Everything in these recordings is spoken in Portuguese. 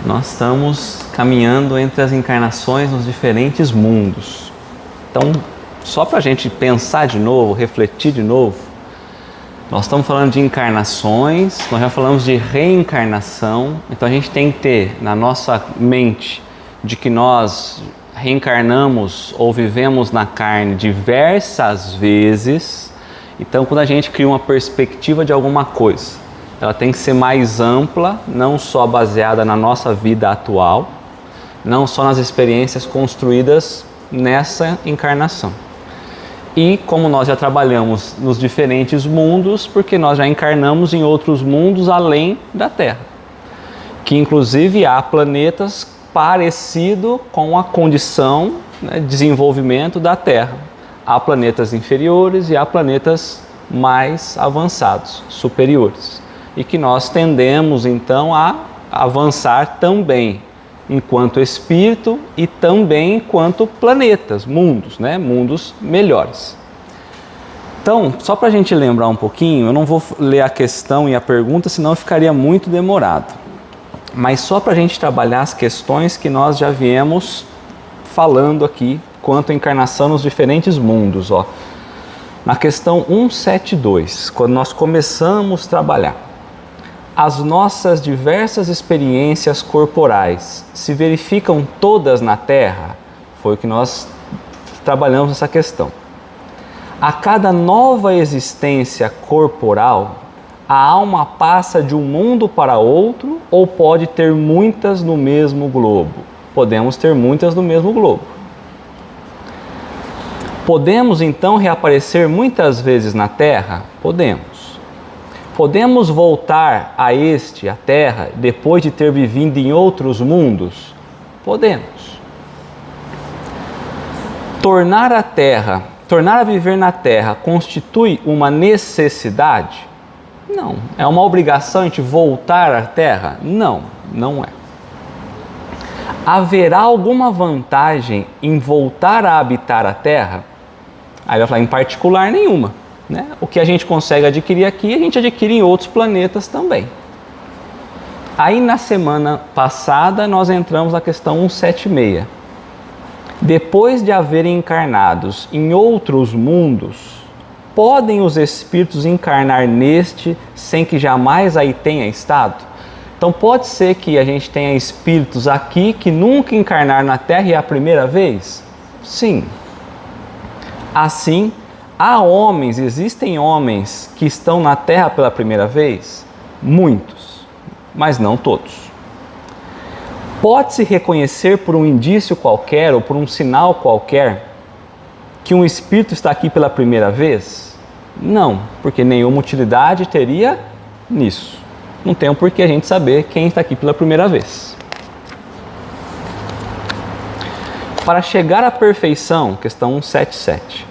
Nós estamos caminhando entre as encarnações nos diferentes mundos. Então, só para a gente pensar de novo, refletir de novo, nós estamos falando de encarnações, nós já falamos de reencarnação, então a gente tem que ter na nossa mente de que nós reencarnamos ou vivemos na carne diversas vezes. Então, quando a gente cria uma perspectiva de alguma coisa, ela tem que ser mais ampla, não só baseada na nossa vida atual, não só nas experiências construídas nessa encarnação. E como nós já trabalhamos nos diferentes mundos, porque nós já encarnamos em outros mundos além da Terra, que inclusive há planetas parecidos com a condição de desenvolvimento da Terra. Há planetas inferiores e há planetas mais avançados, superiores. E que nós tendemos então a avançar também enquanto espírito e também enquanto planetas, mundos, mundos melhores. Então, só para a gente lembrar um pouquinho, eu não vou ler a questão e a pergunta, senão ficaria muito demorado. Mas só para a gente trabalhar as questões que nós já viemos falando aqui quanto à encarnação nos diferentes mundos. Na questão 172, quando nós começamos a trabalhar, as nossas diversas experiências corporais se verificam todas na Terra? Foi o que nós trabalhamos nessa questão. A cada nova existência corporal, a alma passa de um mundo para outro ou pode ter muitas no mesmo globo? Podemos ter muitas no mesmo globo. Podemos então reaparecer muitas vezes na Terra? Podemos. Podemos voltar a Terra, depois de ter vivido em outros mundos? Podemos. Tornar a viver na Terra constitui uma necessidade? Não. É uma obrigação a gente voltar à Terra? Não, não é. Haverá alguma vantagem em voltar a habitar a Terra? Aí vai falar, em particular, nenhuma. O que a gente consegue adquirir aqui, a gente adquire em outros planetas também. Aí na semana passada nós entramos na questão 176. Depois de haverem encarnados em outros mundos, podem os espíritos encarnar neste sem que jamais aí tenha estado? Então pode ser que a gente tenha espíritos aqui que nunca encarnaram na Terra e é a primeira vez? Sim. Assim, existem homens que estão na Terra pela primeira vez? Muitos, mas não todos. Pode-se reconhecer por um indício qualquer ou por um sinal qualquer que um espírito está aqui pela primeira vez? Não, porque nenhuma utilidade teria nisso. Não tem por que a gente saber quem está aqui pela primeira vez. Para chegar à perfeição, questão 177.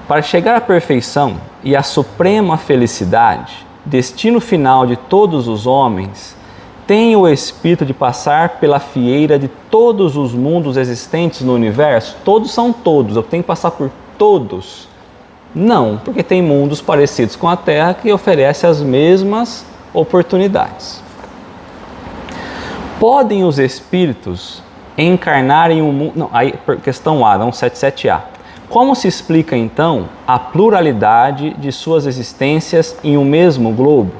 Para chegar à perfeição e à suprema felicidade, destino final de todos os homens, tem o espírito de passar pela fieira de todos os mundos existentes no universo? Todos são todos, eu tenho que passar por todos? Não, porque tem mundos parecidos com a Terra que oferecem as mesmas oportunidades. Podem os espíritos encarnar em um mundo... Não, aí, questão A, 177A. Como se explica, então, a pluralidade de suas existências em um mesmo globo?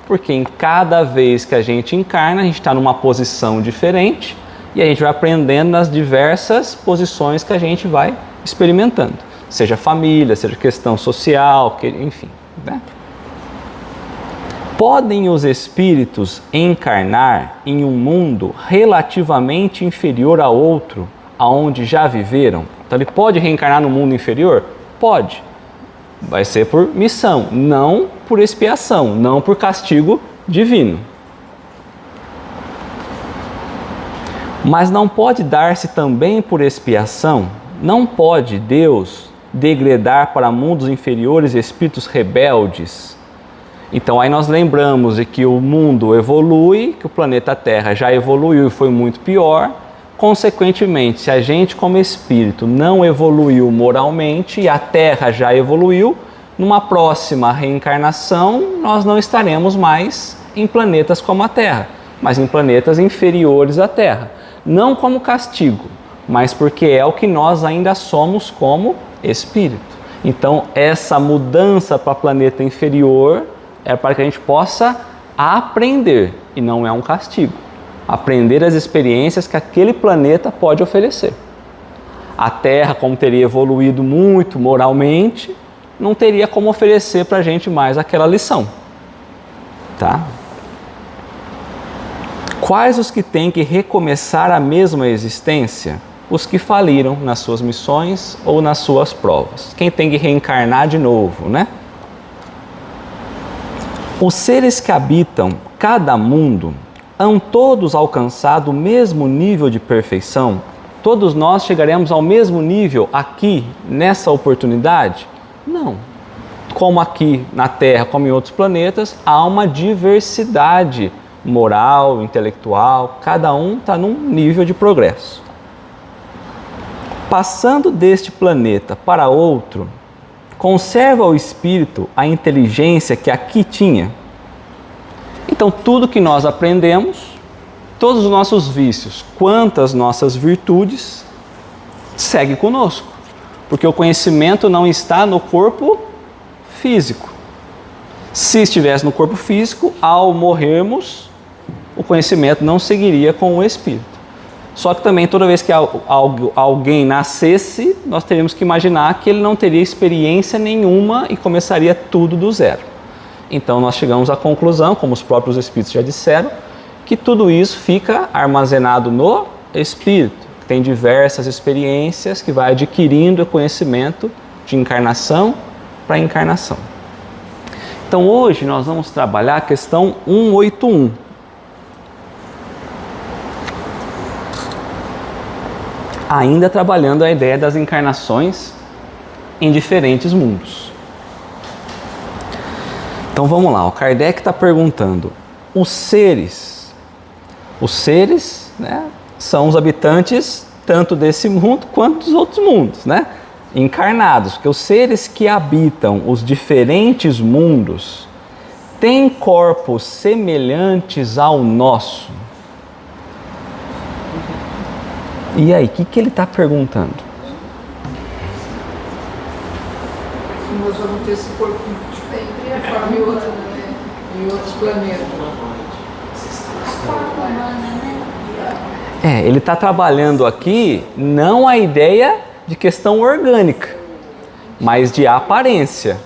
Porque em cada vez que a gente encarna, a gente está numa posição diferente e a gente vai aprendendo nas diversas posições que a gente vai experimentando. Seja família, seja questão social, enfim. Podem os espíritos encarnar em um mundo relativamente inferior a outro, aonde já viveram? Então ele pode reencarnar no mundo inferior? Pode. Vai ser por missão, não por expiação, não por castigo divino. Mas não pode dar-se também por expiação? Não pode Deus degradar para mundos inferiores espíritos rebeldes? Então aí nós lembramos de que o mundo evolui, que o planeta Terra já evoluiu e foi muito pior. Consequentemente, se a gente como espírito não evoluiu moralmente e a Terra já evoluiu, numa próxima reencarnação nós não estaremos mais em planetas como a Terra. mas em planetas inferiores à Terra. Não como castigo, mas porque é o que nós ainda somos como espírito. Então, essa mudança para planeta inferior é para que a gente possa aprender, e não é um castigo. Aprender as experiências que aquele planeta pode oferecer. A Terra, como teria evoluído muito moralmente, não teria como oferecer para a gente mais aquela lição. Tá? Quais os que têm que recomeçar a mesma existência? Os que faliram nas suas missões ou nas suas provas. Quem tem que reencarnar de novo, né? Os seres que habitam cada mundo hão todos alcançado o mesmo nível de perfeição? Todos nós chegaremos ao mesmo nível aqui, nessa oportunidade? Não. Como aqui na Terra, como em outros planetas, há uma diversidade moral, intelectual, cada um está num nível de progresso. Passando deste planeta para outro, conserva o espírito a inteligência que aqui tinha? Então, tudo que nós aprendemos, todos os nossos vícios, quanto as nossas virtudes, segue conosco. Porque o conhecimento não está no corpo físico. Se estivesse no corpo físico, ao morrermos, o conhecimento não seguiria com o espírito. Só que também toda vez que alguém nascesse, nós teríamos que imaginar que ele não teria experiência nenhuma e começaria tudo do zero. Então nós chegamos à conclusão, como os próprios espíritos já disseram, que tudo isso fica armazenado no espírito, que tem diversas experiências, que vai adquirindo o conhecimento de encarnação para encarnação. Então hoje nós vamos trabalhar a questão 181. Ainda trabalhando a ideia das encarnações em diferentes mundos. Então vamos lá, o Kardec está perguntando, os seres, né, são os habitantes tanto desse mundo quanto dos outros mundos, né? Encarnados, porque os seres que habitam os diferentes mundos têm corpos semelhantes ao nosso. E aí, o que ele está perguntando? Nós vamos ter esse corpo diferente em outros planetas. Ele está trabalhando aqui não a ideia de questão orgânica, mas de aparência.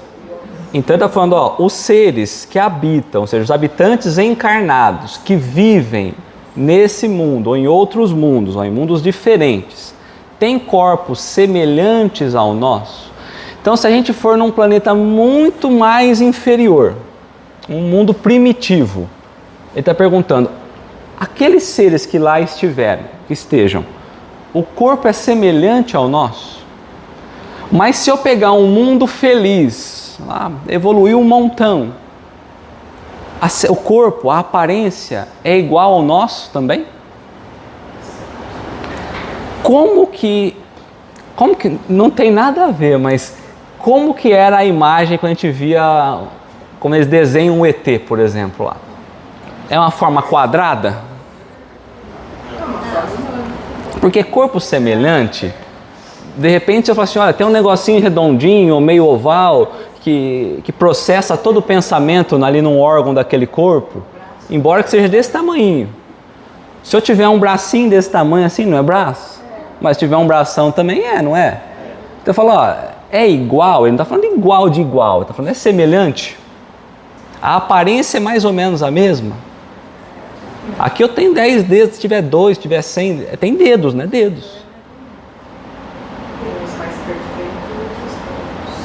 Então ele está falando, os seres que habitam, ou seja, os habitantes encarnados que vivem nesse mundo, ou em outros mundos, ou em mundos diferentes, têm corpos semelhantes ao nosso. Então, se a gente for num planeta muito mais inferior, um mundo primitivo, ele está perguntando, aqueles seres que lá estejam, o corpo é semelhante ao nosso? Mas se eu pegar um mundo feliz, evoluiu um montão, o corpo, a aparência é igual ao nosso também? Como que não tem nada a ver, mas como que era a imagem quando a gente via, como eles desenham um ET, por exemplo, lá? É uma forma quadrada? Porque corpo semelhante, de repente eu falo assim, olha, tem um negocinho redondinho, meio oval, que processa todo o pensamento ali num órgão daquele corpo, embora que seja desse tamanho. Se eu tiver um bracinho desse tamanho assim, não é braço? Mas se tiver um bração também não é? Então eu falo, é igual, ele não está falando igual de igual, ele está falando é semelhante. A aparência é mais ou menos a mesma. Aqui eu tenho 10 dedos, se tiver 2, se tiver 100, tem dedos, né? Dedos.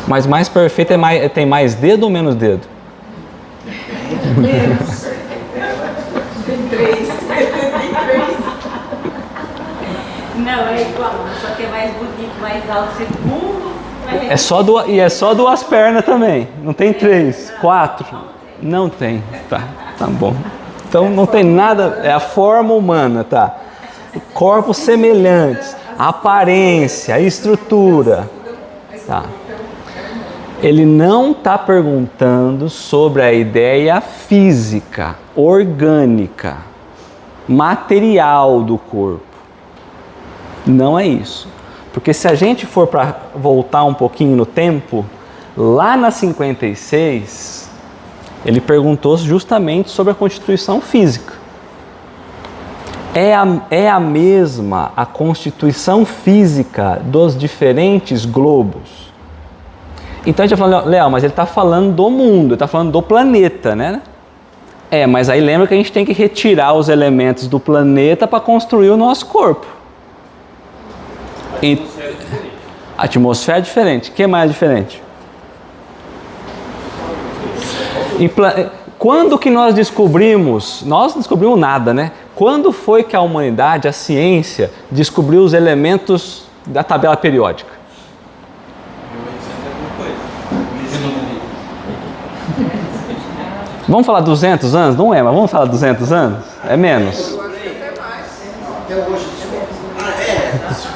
Mas mais perfeito tem mais dedo ou menos dedo? Menos. Tem 3. Não, é igual, só que é mais bonito, mais alto, segundo. É só duas pernas também. Não tem 3, 4. Não tem. Tá bom. Então não tem nada, é a forma humana, tá? Corpos semelhantes, a aparência, a estrutura. Tá. Ele não está perguntando sobre a ideia física, orgânica. material do corpo. Não é isso. Porque se a gente for para voltar um pouquinho no tempo, lá na 56, ele perguntou justamente sobre a constituição física. É a mesma a constituição física dos diferentes globos? Então a gente vai falando, Léo, mas ele está falando do mundo, ele está falando do planeta, né? Mas aí lembra que a gente tem que retirar os elementos do planeta para construir o nosso corpo. A atmosfera é diferente. O que mais é diferente? Quando que nós descobrimos? Nós não descobrimos nada, né? Quando foi que a humanidade, a ciência, descobriu os elementos da tabela periódica? Vamos falar 200 anos? Não é, mas vamos falar 200 anos? É menos. Se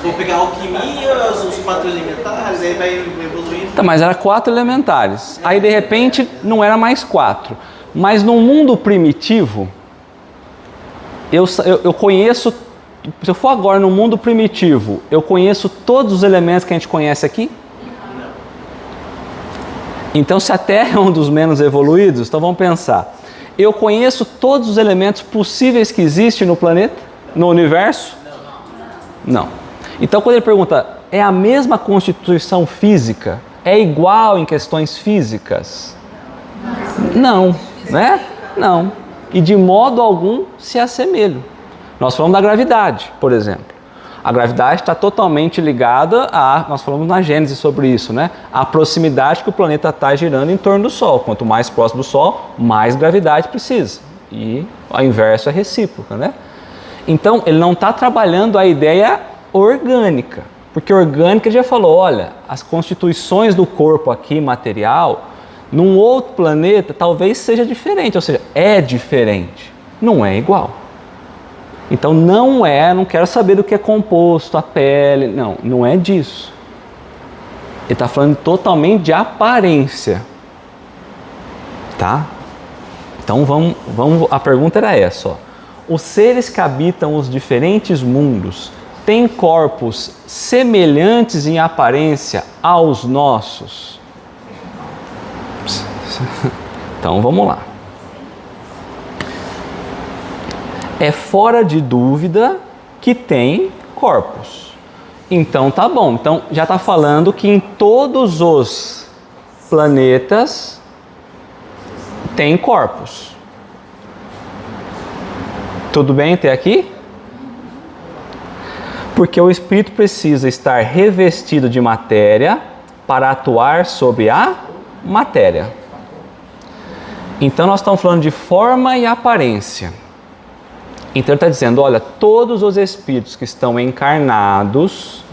for pegar a alquimia, os 4 elementares, aí vai evoluindo. Tá, mas era 4 elementares. Aí de repente não era mais 4. Mas no mundo primitivo, eu conheço, se eu for agora no mundo primitivo, eu conheço todos os elementos que a gente conhece aqui? Então, se a Terra é um dos menos evoluídos, então vamos pensar. Eu conheço todos os elementos possíveis que existem no planeta, no universo? Não. Então, quando ele pergunta, é a mesma constituição física? É igual em questões físicas? Não, né? Não. E de modo algum se assemelham. Nós falamos da gravidade, por exemplo. A gravidade está totalmente ligada nós falamos na Gênesis sobre isso, né? A proximidade que o planeta está girando em torno do Sol. Quanto mais próximo do Sol, mais gravidade precisa. E o inverso é recíproco, né? Então, ele não está trabalhando a ideia orgânica. Porque orgânica, ele já falou, olha, as constituições do corpo aqui, material, num outro planeta, talvez seja diferente. Ou seja, é diferente. Não é igual. Então não quero saber do que é composto, a pele, não é disso. Ele está falando totalmente de aparência, tá? Então a pergunta era essa, ó. Os seres que habitam os diferentes mundos têm corpos semelhantes em aparência aos nossos? Então vamos lá. É fora de dúvida que tem corpos. Então tá bom. Então já está falando que em todos os planetas tem corpos. Tudo bem até aqui? Porque o espírito precisa estar revestido de matéria para atuar sobre a matéria. Então nós estamos falando de forma e aparência. Então ele está dizendo, olha, todos os espíritos que estão encarnados,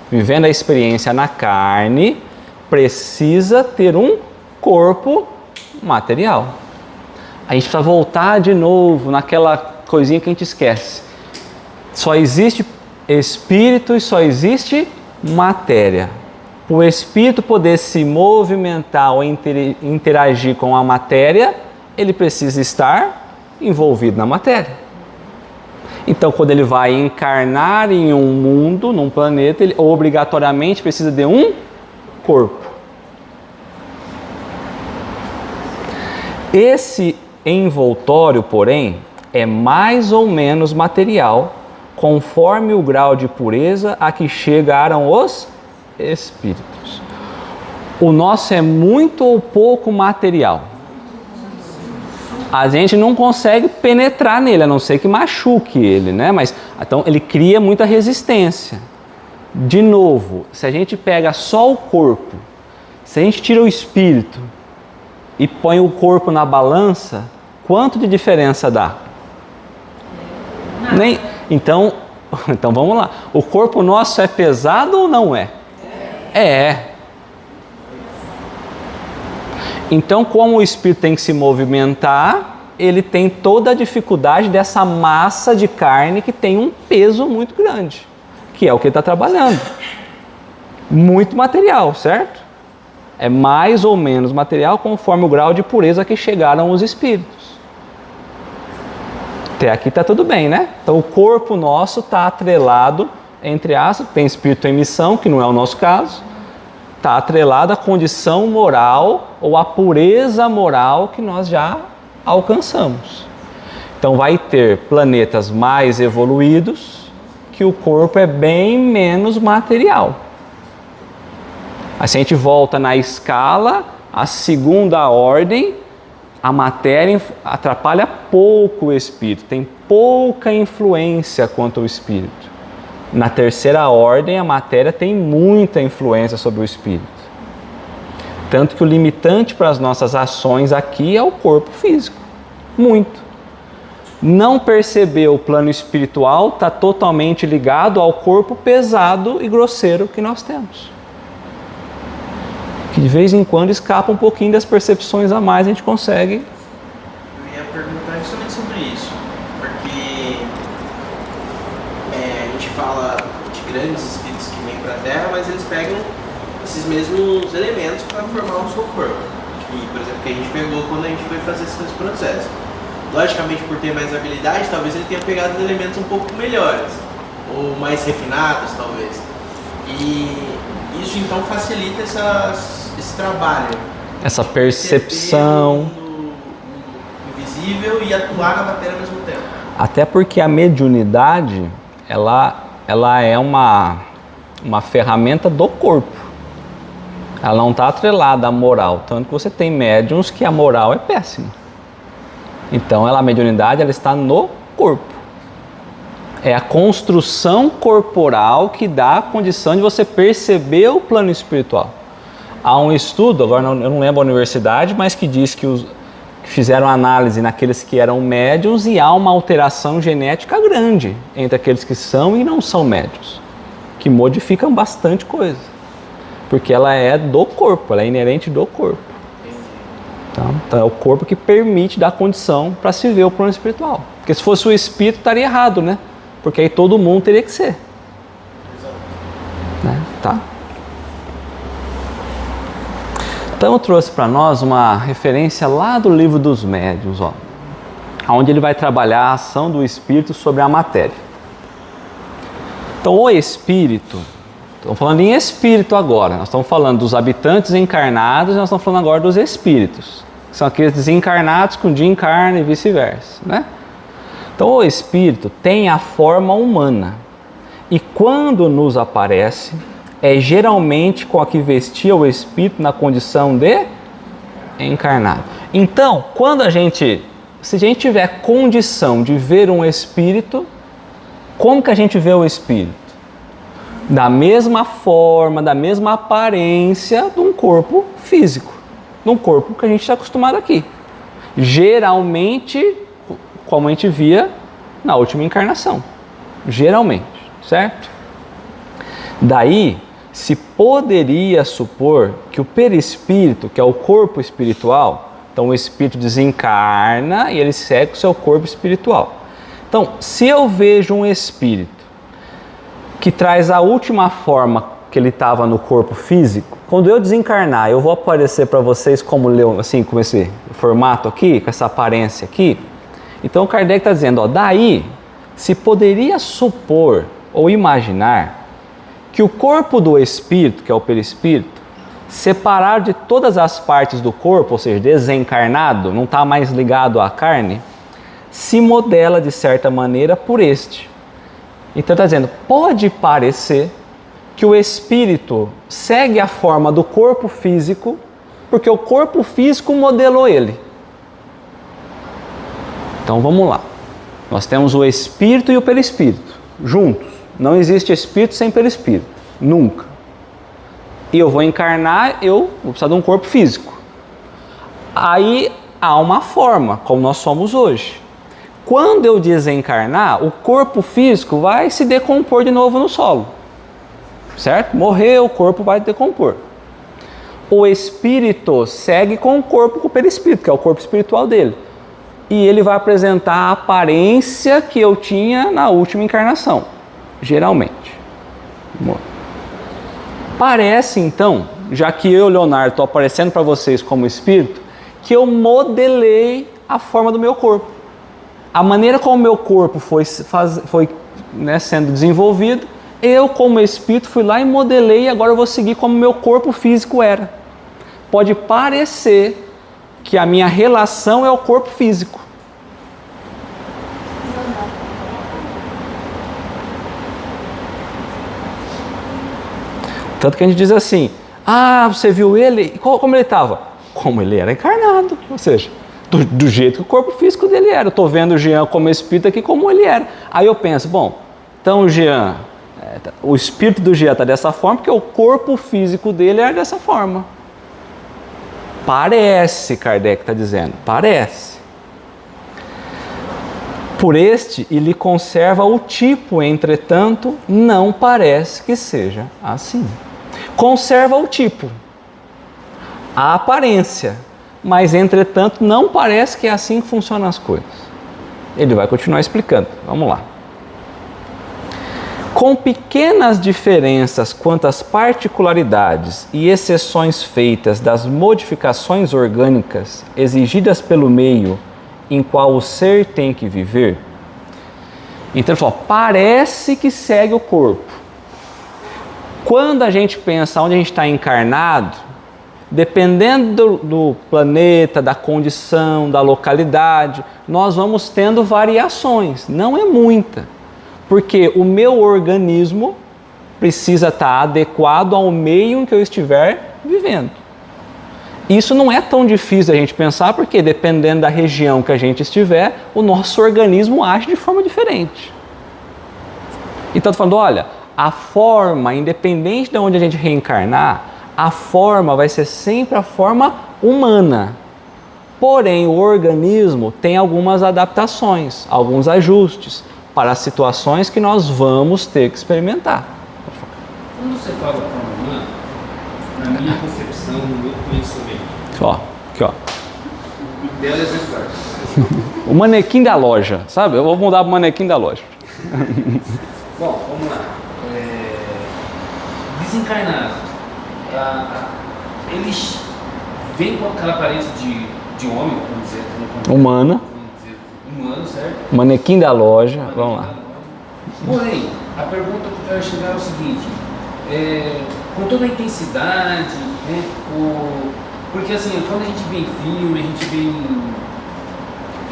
vivendo a experiência na carne, precisa ter um corpo material. A gente precisa voltar de novo naquela coisinha que a gente esquece. Só existe espírito e só existe matéria. Para o espírito poder se movimentar ou interagir com a matéria, ele precisa estar envolvido na matéria. Então, quando ele vai encarnar em um mundo, num planeta, ele obrigatoriamente precisa de um corpo. Esse envoltório, porém, é mais ou menos material, conforme o grau de pureza a que chegaram os espíritos. O nosso é muito ou pouco material. A gente não consegue penetrar nele, a não ser que machuque ele, né? Mas então ele cria muita resistência. De novo, se a gente pega só o corpo, se a gente tira o espírito e põe o corpo na balança, quanto de diferença dá? Nem. Então vamos lá. O corpo nosso é pesado ou não é? É. Então, como o espírito tem que se movimentar, ele tem toda a dificuldade dessa massa de carne que tem um peso muito grande, que é o que ele está trabalhando. Muito material, certo? É mais ou menos material conforme o grau de pureza a que chegaram os espíritos. Até aqui está tudo bem, né? Então o corpo nosso está atrelado, entre aspas, tem espírito em missão, que não é o nosso caso, está atrelado à condição moral ou à pureza moral que nós já alcançamos. Então vai ter planetas mais evoluídos que o corpo é bem menos material. Aí se a gente volta na escala, a segunda ordem, a matéria atrapalha pouco o espírito, tem pouca influência quanto ao espírito. Na terceira ordem, a matéria tem muita influência sobre o espírito. Tanto que o limitante para as nossas ações aqui é o corpo físico. Muito. Não perceber o plano espiritual está totalmente ligado ao corpo pesado e grosseiro que nós temos. Que de vez em quando escapa um pouquinho das percepções a mais, a gente consegue. Eu ia perguntar justamente sobre isso, porque a gente fala de grandes espíritos que vêm para a Terra, mas eles pegam esses mesmos elementos para formar o seu corpo. E, por exemplo, que a gente pegou quando a gente foi fazer esse processo. Logicamente, por ter mais habilidade, talvez ele tenha pegado elementos um pouco melhores, ou mais refinados, talvez. E isso então facilita esse trabalho. Essa percepção. No invisível e atuar na matéria ao mesmo tempo. Até porque a mediunidade, ela é uma ferramenta do corpo. Ela não está atrelada à moral. Tanto que você tem médiuns que a moral é péssima. Então a mediunidade ela está no corpo. É a construção corporal que dá a condição de você perceber o plano espiritual. Há um estudo, agora eu não lembro a universidade, mas que diz que fizeram análise naqueles que eram médiuns e há uma alteração genética grande entre aqueles que são e não são médiuns, que modificam bastante coisa, porque ela é do corpo, ela é inerente do corpo. Então é o corpo que permite dar condição para se ver o plano espiritual. Porque se fosse o espírito estaria errado, né? Porque aí todo mundo teria que ser. Né? Tá? Então eu trouxe para nós uma referência lá do livro dos médiuns, onde ele vai trabalhar a ação do espírito sobre a matéria. Então o espírito, estamos falando em espírito agora, nós estamos falando dos habitantes encarnados e nós estamos falando agora dos espíritos, que são aqueles desencarnados que um dia encarnam e vice-versa, né? Então o espírito tem a forma humana e quando nos aparece é geralmente com a que vestia o espírito na condição de encarnado. Então, se a gente tiver condição de ver um espírito, como que a gente vê o espírito? Da mesma forma, da mesma aparência de um corpo físico, de um corpo que a gente está acostumado aqui. Geralmente, como a gente via na última encarnação. Geralmente, certo? Daí, se poderia supor que o perispírito, que é o corpo espiritual, então o espírito desencarna e ele segue o seu corpo espiritual. Então, se eu vejo um espírito que traz a última forma que ele estava no corpo físico, quando eu desencarnar, eu vou aparecer para vocês como leão, assim, com esse formato aqui, com essa aparência aqui. Então o Kardec está dizendo, daí se poderia supor ou imaginar que o corpo do espírito, que é o perispírito, separado de todas as partes do corpo, ou seja, desencarnado, não está mais ligado à carne, se modela de certa maneira por este. Então está dizendo, pode parecer que o espírito segue a forma do corpo físico, porque o corpo físico modelou ele. Então vamos lá. Nós temos o espírito e o perispírito juntos. Não existe espírito sem perispírito. Nunca. E eu vou encarnar, eu vou precisar de um corpo físico. Aí há uma forma, como nós somos hoje. Quando eu desencarnar, o corpo físico vai se decompor de novo no solo. Certo? Morreu, o corpo vai decompor. O espírito segue com o corpo, com o perispírito, que é o corpo espiritual dele. E ele vai apresentar a aparência que eu tinha na última encarnação, geralmente. Parece então, já que eu, Leonardo, estou aparecendo para vocês como espírito, que eu modelei a forma do meu corpo. a maneira como o meu corpo foi né, sendo desenvolvido, eu como espírito fui lá e modelei e agora eu vou seguir como meu corpo físico era. Pode parecer que a minha relação é o corpo físico. Tanto que a gente diz assim, você viu ele? Como ele estava? Como ele era encarnado, ou seja, do jeito que o corpo físico dele era. Eu estou vendo o Jean como espírito aqui, como ele era. Aí eu penso, bom, então o Jean, o espírito do Jean está dessa forma, porque o corpo físico dele era dessa forma. Parece, Kardec está dizendo, parece. Por este, ele conserva o tipo, entretanto, não parece que seja assim. Conserva o tipo, a aparência, mas, entretanto, não parece que é assim que funcionam as coisas. Ele vai continuar explicando. Vamos lá. Com pequenas diferenças quanto às particularidades e exceções feitas das modificações orgânicas exigidas pelo meio em qual o ser tem que viver, então ele falou, parece que segue o corpo. Quando a gente pensa onde a gente está encarnado, dependendo do planeta, da condição, da localidade, nós vamos tendo variações, não é muita, porque o meu organismo precisa estar adequado ao meio em que eu estiver vivendo. Isso não é tão difícil a gente pensar, porque dependendo da região que a gente estiver, o nosso organismo age de forma diferente. Então, estou falando, olha, a forma, independente de onde a gente reencarnar, a forma vai ser sempre a forma humana. Porém, o organismo tem algumas adaptações, alguns ajustes para as situações que nós vamos ter que experimentar. Quando você fala forma humana, na minha concepção, no meu conhecimento, Aqui, ó. belo exemplar. O manequim da loja, sabe? Eu vou mudar o manequim da loja. Bom, vamos lá. Desencarnado. Eles vêm com aquela aparência de homem, vamos dizer. Humana. Humano, certo? Manequim da loja. Vamos lá. Porém, a pergunta que eu quero chegar é o seguinte. Com toda a intensidade, né, porque assim, quando a gente vê em filme, a gente vê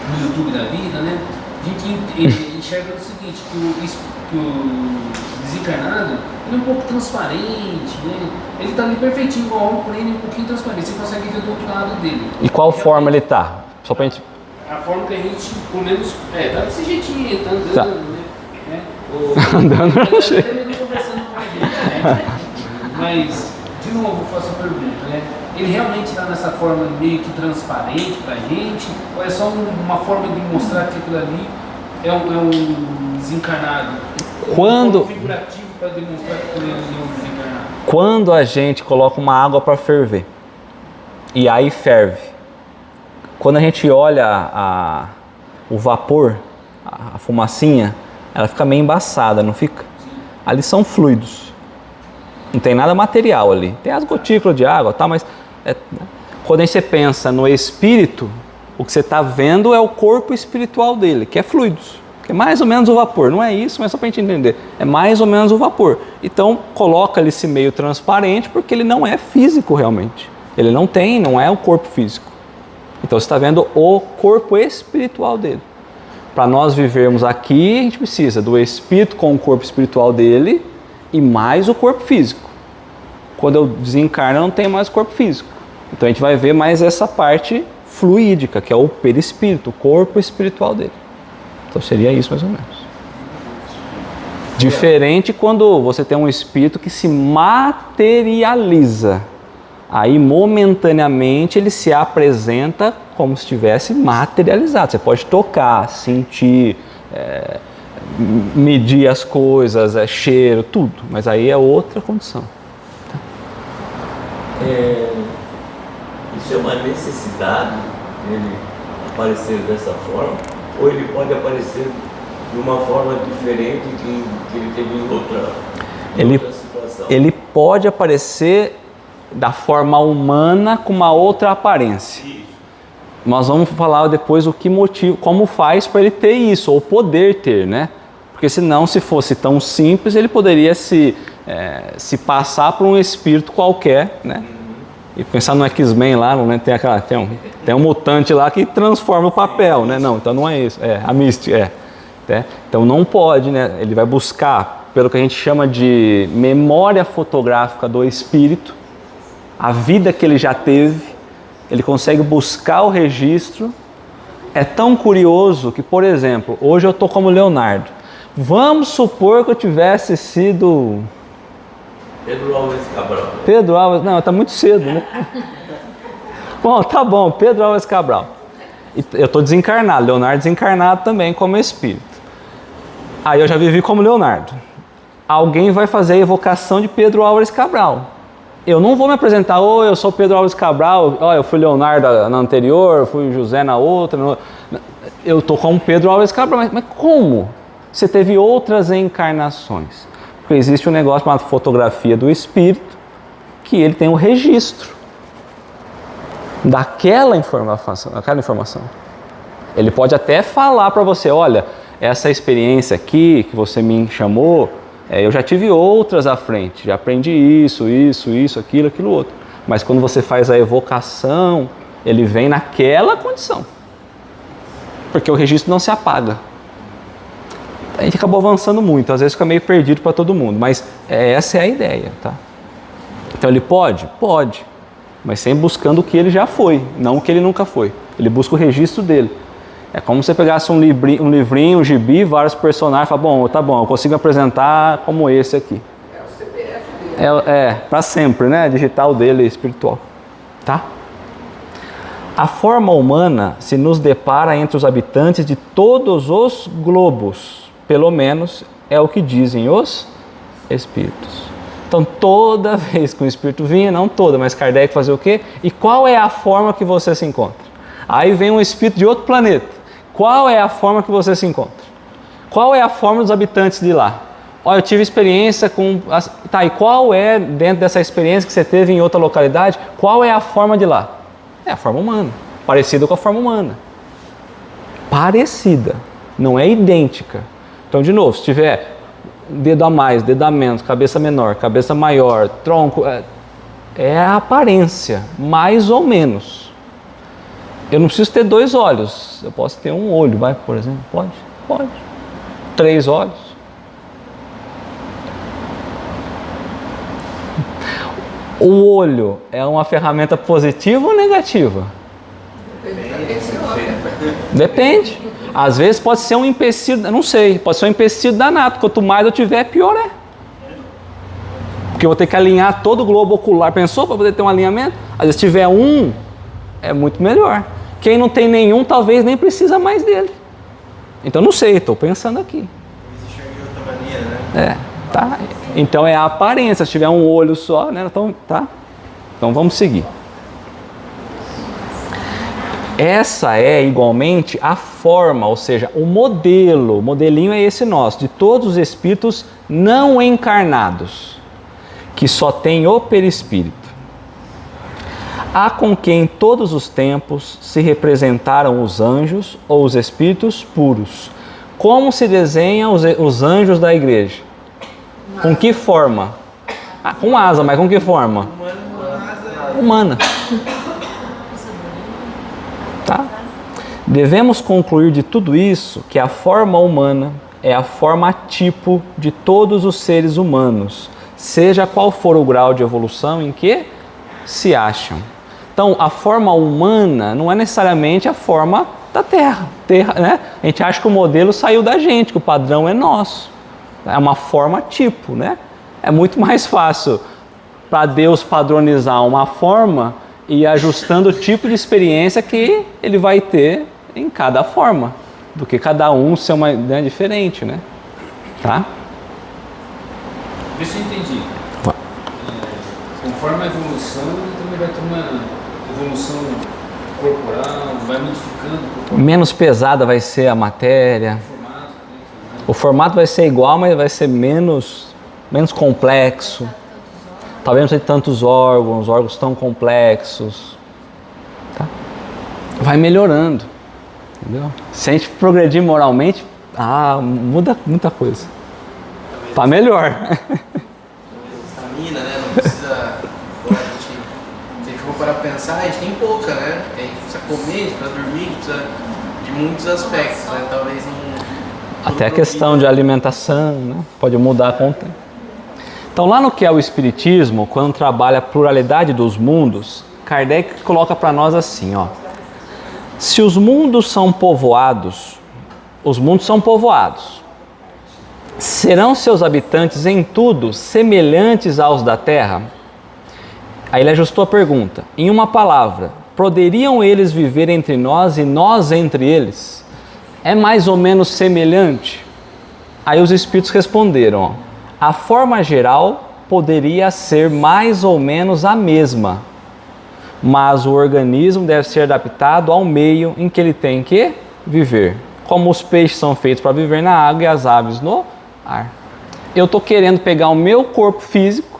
no YouTube da vida, né, a gente enxerga o seguinte, que o desencarnado ele é um pouco transparente, né, ele está ali perfeitinho igual ao homem, porém ele é um pouquinho transparente, você consegue ver do outro lado dele. E qual forma ele está? Só pra gente... A forma que a gente, pelo menos, tá desse jeitinho, tá andando, Tá. né? Andando, eu não sei. Até mesmo conversando com a gente, né? Mas, de novo, eu faço a pergunta, né? Ele realmente está nessa forma meio que transparente pra gente? Ou é só uma forma de mostrar que aquilo ali é um desencarnado? Quando... Um figurativo para demonstrar que aquilo ali é um desencarnado? Quando a gente coloca uma água para ferver, e aí ferve, quando a gente olha o vapor, a fumacinha, ela fica meio embaçada, não fica? Ali são fluidos. Não tem nada material ali. Tem as gotículas de água, tá? Mas quando você pensa no espírito, o que você está vendo é o corpo espiritual dele, que é fluidos. Que é mais ou menos o vapor. Não é isso, mas só para a gente entender. É mais ou menos o vapor. Então, coloca ali esse meio transparente, porque ele não é físico realmente. Ele não é o corpo físico. Então você está vendo o corpo espiritual dele. Para nós vivermos aqui, a gente precisa do espírito com o corpo espiritual dele e mais o corpo físico. Quando eu desencarno, eu não tenho mais o corpo físico. Então a gente vai ver mais essa parte fluídica, que é o perispírito, o corpo espiritual dele. Então seria isso mais ou menos. Diferente quando você tem um espírito que se materializa. Aí, momentaneamente, ele se apresenta como se estivesse materializado. Você pode tocar, sentir, medir as coisas, cheiro, tudo. Mas aí é outra condição. Tá? Isso é uma necessidade, ele aparecer dessa forma? Ou ele pode aparecer de uma forma diferente que ele teve em outra situação? Ele pode aparecer da forma humana com uma outra aparência. Isso. nós vamos falar depois o que motiva, como faz para ele ter isso, ou poder ter, né? Porque senão, se fosse tão simples, ele poderia se passar por um espírito qualquer, né? E pensar no X-Men lá, né? Tem um mutante lá que transforma o papel, né? Não, então não é isso. A Mystic, né? Então não pode, né? Ele vai buscar, pelo que a gente chama de memória fotográfica do espírito, a vida que ele já teve, ele consegue buscar o registro. É tão curioso que, por exemplo, hoje eu estou como Leonardo. Vamos supor que eu tivesse sido... Pedro Álvares Cabral. Pedro Álvares, não, está muito cedo, né? Bom, tá bom, Pedro Álvares Cabral. Eu estou desencarnado, Leonardo desencarnado também como espírito. Aí eu já vivi como Leonardo. Alguém vai fazer a evocação de Pedro Álvares Cabral. Eu não vou me apresentar, eu sou Pedro Álvares Cabral, eu fui Leonardo na anterior, fui José na outra. Eu estou como Pedro Álvares Cabral, mas como? Você teve outras encarnações. Porque existe um negócio chamado fotografia do espírito, que ele tem um registro daquela informação. Ele pode até falar para você, olha, essa experiência aqui que você me chamou, eu já tive outras à frente, já aprendi isso, aquilo outro. Mas quando você faz a evocação, ele vem naquela condição. Porque o registro não se apaga. A gente acabou avançando muito, às vezes fica meio perdido para todo mundo, mas essa é a ideia, tá? Então ele pode? Pode, mas sempre buscando o que ele já foi, não o que ele nunca foi. Ele busca o registro dele. É como se você pegasse um livrinho, um gibi, vários personagens, e fala, bom, tá bom, eu consigo apresentar como esse aqui. É o CPF dele. Para sempre, né? Digital dele, espiritual, tá? A forma humana se nos depara entre os habitantes de todos os globos. Pelo menos é o que dizem os espíritos. Então toda vez que um espírito vinha, não toda, mas Kardec fazia o quê? E qual é a forma que você se encontra? Aí vem um espírito de outro planeta. Qual é a forma que você se encontra? Qual é a forma dos habitantes de lá? Olha, eu tive experiência com... Tá, e qual é, dentro dessa experiência que você teve em outra localidade, qual é a forma de lá? É a forma humana, parecida com a forma humana. Parecida, não é idêntica. Então, de novo, se tiver dedo a mais, dedo a menos, cabeça menor, cabeça maior, tronco, é a aparência, mais ou menos. Eu não preciso ter 2 olhos, eu posso ter um olho, por exemplo, pode? Pode. 3 olhos. O olho é uma ferramenta positiva ou negativa? Depende. Às vezes pode ser um empecilho, não sei, pode ser um empecilho danado. Quanto mais eu tiver, pior é. Porque eu vou ter que alinhar todo o globo ocular. Pensou para poder ter um alinhamento? Às vezes se tiver um, é muito melhor. Quem não tem nenhum, talvez nem precisa mais dele. Então não sei, estou pensando aqui. Existe de outra maneira, né? Tá. Então é a aparência. Se tiver um olho só, né? Então, tá. Então vamos seguir. Essa é igualmente a forma, ou seja, o modelo, o modelinho é esse nosso, de todos os espíritos não encarnados, que só tem o perispírito. Há com quem em todos os tempos se representaram os anjos ou os espíritos puros. Como se desenham os anjos da igreja? Com que forma? Com asa, mas com que forma? Humana. Tá? Devemos concluir de tudo isso que a forma humana é a forma tipo de todos os seres humanos, seja qual for o grau de evolução em que se acham. Então, a forma humana não é necessariamente a forma da Terra, né? A gente acha que o modelo saiu da gente, que o padrão é nosso. É uma forma tipo, né? É muito mais fácil para Deus padronizar uma forma e ir ajustando o tipo de experiência que ele vai ter em cada forma, do que cada um ser uma ideia diferente, né? Tá? Vê se eu entendi. Conforme a evolução, também vai ter uma evolução corporal, vai modificando o corpo. Menos pesada vai ser a matéria. O formato vai ser igual, mas vai ser menos complexo. Talvez não tenha tantos órgãos tão complexos. Tá? vai melhorando, entendeu? Se a gente progredir moralmente, muda muita coisa. Para melhor. Estamina, né? Não precisa... Se a gente for parar pra pensar, a gente tem pouca, né? A gente precisa comer, a gente precisa dormir, a gente precisa de muitos aspectos, né? Talvez não... Até a questão de alimentação, né? Pode mudar com o tempo. Então, lá no que é o Espiritismo, quando trabalha a pluralidade dos mundos, Kardec coloca para nós assim, ó. Se os mundos são povoados, serão seus habitantes em tudo semelhantes aos da Terra? Aí ele ajustou a pergunta. Em uma palavra, poderiam eles viver entre nós e nós entre eles? É mais ou menos semelhante? Aí os espíritos responderam, ó, a forma geral poderia ser mais ou menos a mesma, mas o organismo deve ser adaptado ao meio em que ele tem que viver. Como os peixes são feitos para viver na água e as aves no ar. Eu estou querendo pegar o meu corpo físico,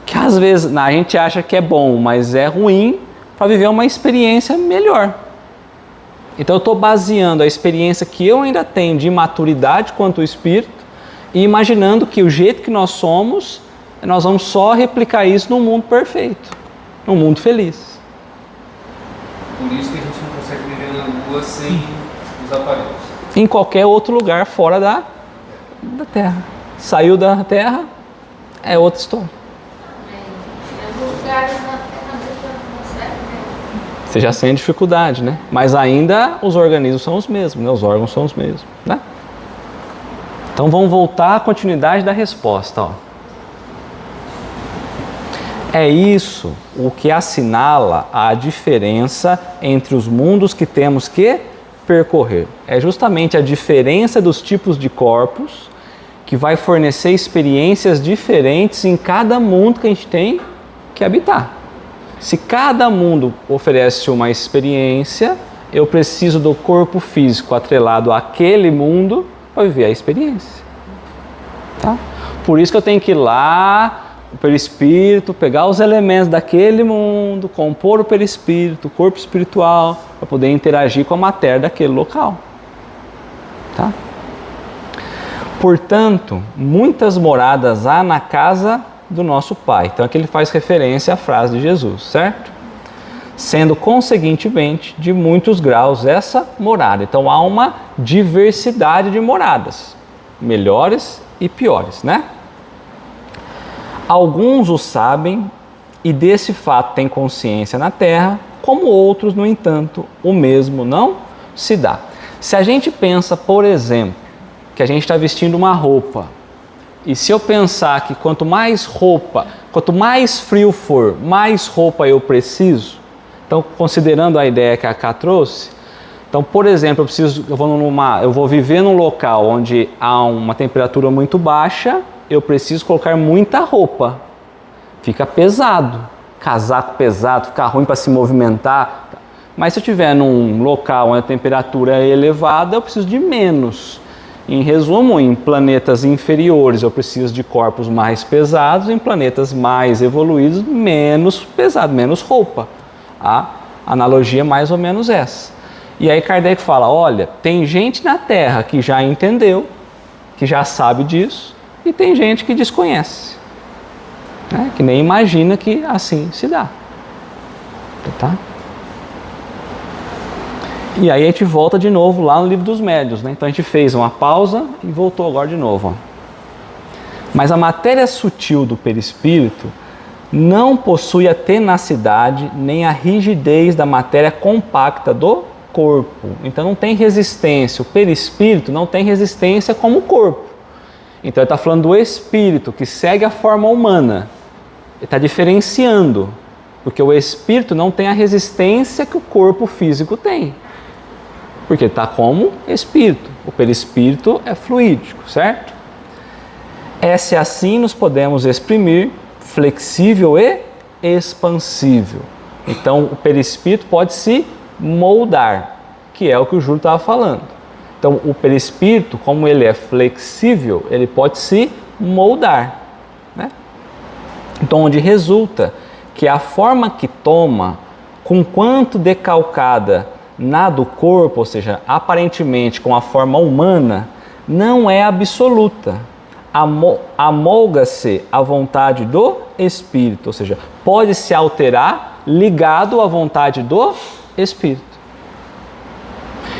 que às vezes a gente acha que é bom, mas é ruim, para viver uma experiência melhor. Então eu estou baseando a experiência que eu ainda tenho de maturidade quanto espírito e imaginando que o jeito que nós somos, nós vamos só replicar isso num mundo perfeito, num mundo feliz. Por isso que a gente não consegue viver na Lua sem os aparelhos. Em qualquer outro lugar fora da Terra. Saiu da Terra, é outra história. Em alguns lugares na Terra não consegue, né? Você já sente dificuldade, né? Mas ainda os organismos são os mesmos, né? Os órgãos são os mesmos, né? Então vamos voltar à continuidade da resposta, ó. É isso o que assinala a diferença entre os mundos que temos que percorrer. É justamente a diferença dos tipos de corpos que vai fornecer experiências diferentes em cada mundo que a gente tem que habitar. Se cada mundo oferece uma experiência, eu preciso do corpo físico atrelado àquele mundo para viver a experiência. Tá? Por isso que eu tenho que ir lá, o perispírito, pegar os elementos daquele mundo, compor o perispírito, o corpo espiritual, para poder interagir com a matéria daquele local. Tá? Portanto, muitas moradas há na casa do nosso Pai. Então aqui ele faz referência à frase de Jesus, certo? Sendo conseguintemente de muitos graus essa morada. Então há uma diversidade de moradas, melhores e piores, né? Alguns o sabem e desse fato têm consciência na Terra, como outros, no entanto, o mesmo não se dá. Se a gente pensa, por exemplo, que a gente está vestindo uma roupa, e se eu pensar que quanto mais frio for, mais roupa eu preciso, então considerando a ideia que a Cá trouxe, então, por exemplo, eu vou viver num local onde há uma temperatura muito baixa, eu preciso colocar muita roupa. Fica pesado, casaco pesado, fica ruim para se movimentar. Mas se eu estiver num local onde a temperatura é elevada, eu preciso de menos. Em resumo, em planetas inferiores eu preciso de corpos mais pesados, em planetas mais evoluídos, menos pesado, menos roupa. A analogia é mais ou menos essa. E aí Kardec fala, olha, tem gente na Terra que já entendeu, que já sabe disso, e tem gente que desconhece, né? Que nem imagina que assim se dá. Tá? E aí a gente volta de novo lá no Livro dos Médiuns, né? Então a gente fez uma pausa e voltou agora de novo. Ó. Mas a matéria sutil do perispírito não possui a tenacidade nem a rigidez da matéria compacta do corpo. Então não tem resistência. O perispírito não tem resistência como o corpo. Então ele está falando do espírito que segue a forma humana. Ele está diferenciando. Porque o espírito não tem a resistência que o corpo físico tem. Porque ele está como espírito. O perispírito é fluídico, certo? Se assim nos podemos exprimir, flexível e expansível. Então o perispírito pode se moldar, que é o que o Júlio estava falando. Então o perispírito, como ele é flexível, ele pode se moldar, né? Então onde resulta que a forma que toma conquanto decalcada na do corpo, ou seja, aparentemente com a forma humana, não é absoluta. Amolga-se à vontade do Espírito, ou seja, pode se alterar ligado à vontade do Espírito.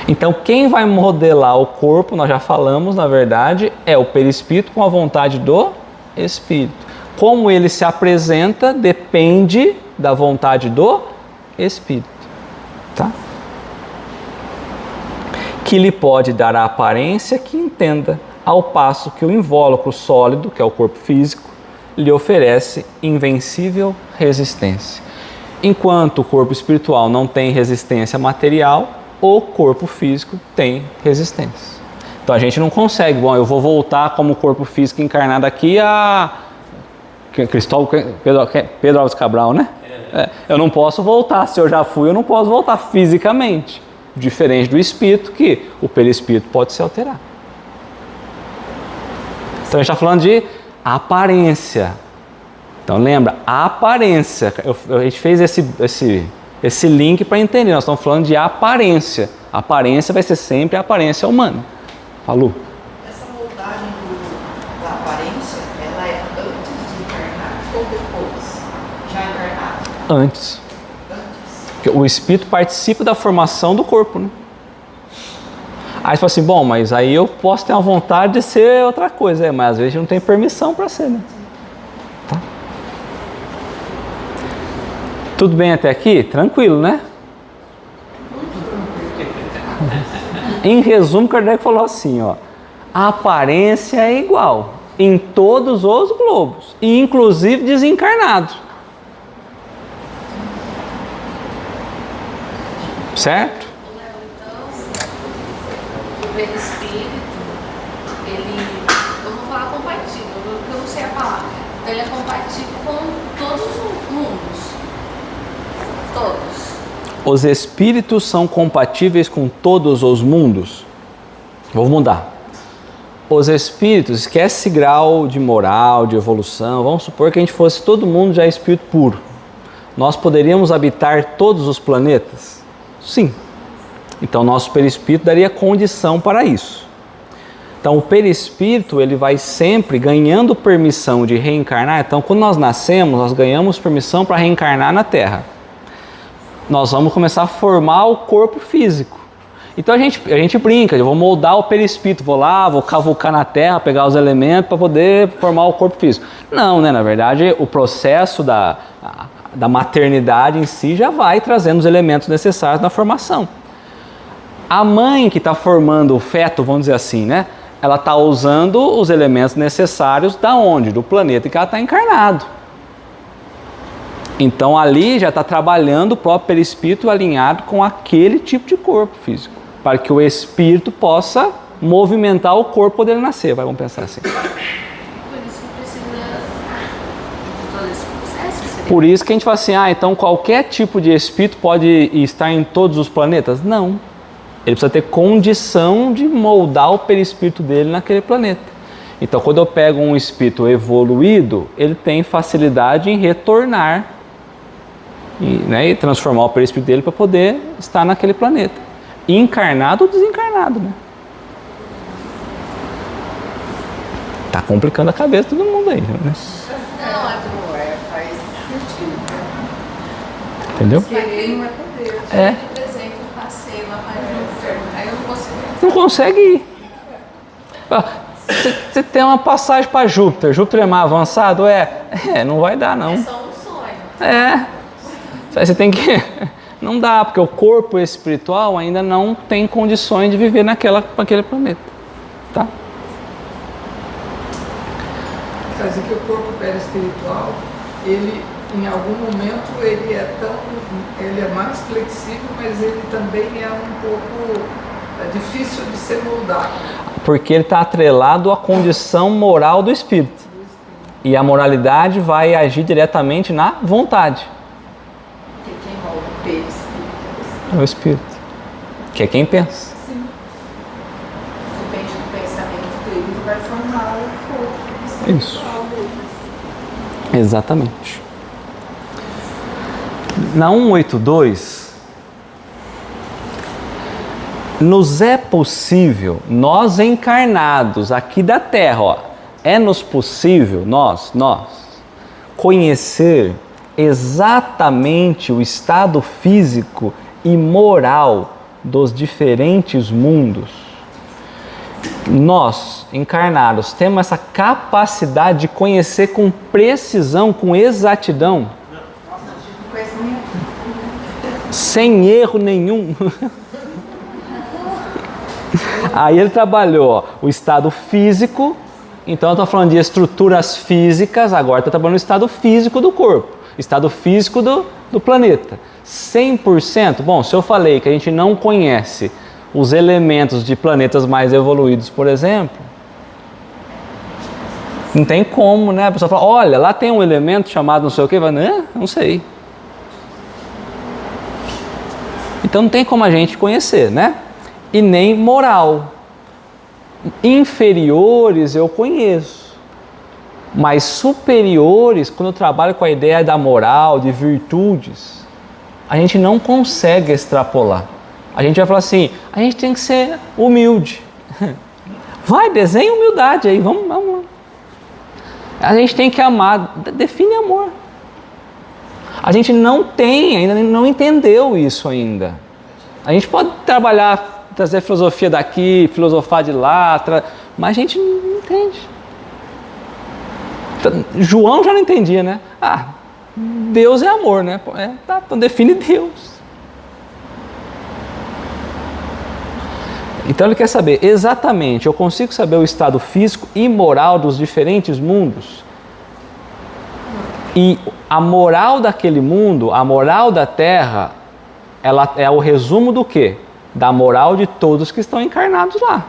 Então, quem vai modelar o corpo, nós já falamos, na verdade, é o perispírito com a vontade do Espírito. Como ele se apresenta depende da vontade do Espírito, tá? Que lhe pode dar a aparência que entenda, ao passo que o invólucro sólido, que é o corpo físico, lhe oferece invencível resistência. Enquanto o corpo espiritual não tem resistência material, o corpo físico tem resistência. Então a gente não consegue, bom, eu vou voltar como corpo físico encarnado aqui a Pedro Alves Cabral, né? Eu não posso voltar, se eu já fui, eu não posso voltar fisicamente. Diferente do espírito, que o perispírito pode se alterar. Então a gente está falando de aparência. Então lembra, a aparência. A gente fez esse link para entender. Nós estamos falando de aparência. A aparência vai ser sempre a aparência humana. Falou? Essa moldagem da aparência, ela é antes de encarnar ou depois? Já encarnado? Antes. Porque o espírito participa da formação do corpo, né? Aí você fala assim, bom, mas aí eu posso ter uma vontade de ser outra coisa, mas às vezes não tem permissão para ser, né? Tá? Tudo bem até aqui? Tranquilo, né? Em resumo, Kardec falou assim, ó, a aparência é igual em todos os globos, e inclusive desencarnado. Certo? O perispírito, eu vou falar compatível, porque eu não sei a palavra. Então ele é compatível com todos os mundos. Todos. Os espíritos são compatíveis com todos os mundos? Vou mudar. Os espíritos, esquece esse grau de moral, de evolução. Vamos supor que a gente fosse todo mundo já espírito puro. Nós poderíamos habitar todos os planetas? Sim. Então, nosso perispírito daria condição para isso. Então, o perispírito, ele vai sempre ganhando permissão de reencarnar. Então, quando nós nascemos, nós ganhamos permissão para reencarnar na Terra. Nós vamos começar a formar o corpo físico. Então, a gente brinca, eu vou moldar o perispírito, vou lá, vou cavucar na Terra, pegar os elementos para poder formar o corpo físico. Não, né? Na verdade, o processo da maternidade em si já vai trazendo os elementos necessários na formação. A mãe que está formando o feto, vamos dizer assim, né? Ela está usando os elementos necessários da onde? Do planeta em que ela está encarnado. Então ali já está trabalhando o próprio perispírito alinhado com aquele tipo de corpo físico, para que o espírito possa movimentar o corpo dele nascer, vamos pensar assim. Por isso que precisa de todo esse processo. Por isso que a gente fala assim, então qualquer tipo de espírito pode estar em todos os planetas? Não. Ele precisa ter condição de moldar o perispírito dele naquele planeta. Então, quando eu pego um espírito evoluído, ele tem facilidade em retornar e transformar o perispírito dele para poder estar naquele planeta. Encarnado ou desencarnado, né? Tá complicando a cabeça de todo mundo aí, né? Não, faz sentido. Entendeu? Querer não é poder. É. Por exemplo, eu passei lá para Júpiter, aí eu não consigo. Não consegue ir. Você tem uma passagem para Júpiter. Júpiter é mais avançado? Não vai dar, não. É só um sonho. Aí você tem que... Não dá, porque o corpo espiritual ainda não tem condições de viver naquele planeta. Tá? Quer dizer que o corpo perispiritual, ele, em algum momento, ele é mais flexível, mas ele também é um pouco difícil de ser moldado. Porque ele está atrelado à condição moral do espírito. E a moralidade vai agir diretamente na vontade. Quem molda o perispírito É o espírito, que é quem pensa. Sim. Depende do pensamento dele, ele vai formar o corpo. Isso. Exatamente. Na 182, nos é possível, nós encarnados aqui da Terra, ó, é-nos possível, nós, conhecer exatamente o estado físico e moral dos diferentes mundos. Nós, encarnados, temos essa capacidade de conhecer com precisão, com exatidão, sem erro nenhum. Aí ele trabalhou, ó, o estado físico. Então eu estou falando de estruturas físicas, agora estou trabalhando no estado físico do corpo, estado físico do planeta. 100%, bom, se eu falei que a gente não conhece os elementos de planetas mais evoluídos, por exemplo, não tem como, né? A pessoa fala, olha, lá tem um elemento chamado não sei o quê, vai, não sei. Então não tem como a gente conhecer, né? E nem moral. Inferiores eu conheço, mas superiores, quando eu trabalho com a ideia da moral, de virtudes, a gente não consegue extrapolar. A gente vai falar assim, a gente tem que ser humilde. Vai, desenha humildade aí, vamos lá. A gente tem que amar, define amor. A gente não tem, ainda não entendeu isso ainda. A gente pode trabalhar, trazer filosofia daqui, filosofar de lá, mas a gente não entende. João já não entendia, né? Deus é amor, né? Tá, então define Deus. Então ele quer saber exatamente, eu consigo saber o estado físico e moral dos diferentes mundos? E a moral daquele mundo, a moral da Terra, ela é o resumo do quê? Da moral de todos que estão encarnados lá.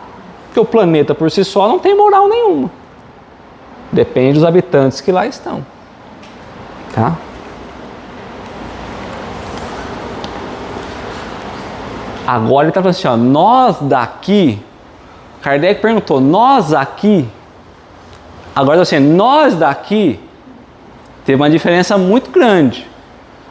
Porque o planeta por si só não tem moral nenhuma. Depende dos habitantes que lá estão. Tá? Agora ele está falando assim, ó, nós daqui, Kardec perguntou, nós aqui, agora assim, nós daqui, teve uma diferença muito grande.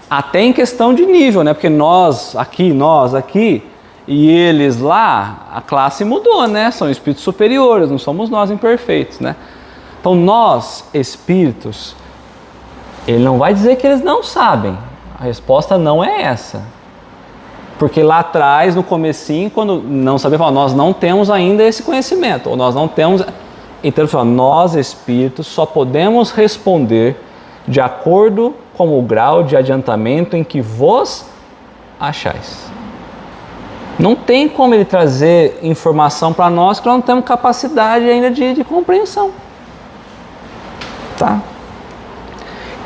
Até em questão de nível, né? Porque nós aqui, e eles lá, a classe mudou, né? São espíritos superiores, não somos nós imperfeitos, né? Então nós, espíritos, ele não vai dizer que eles não sabem. A resposta não é essa. Porque lá atrás, no comecinho, quando não sabia, falar, nós não temos ainda esse conhecimento, ou nós não temos... Então ele fala, nós, espíritos, só podemos responder de acordo com o grau de adiantamento em que vos achais. Não tem como ele trazer informação para nós que nós não temos capacidade ainda de compreensão. Tá?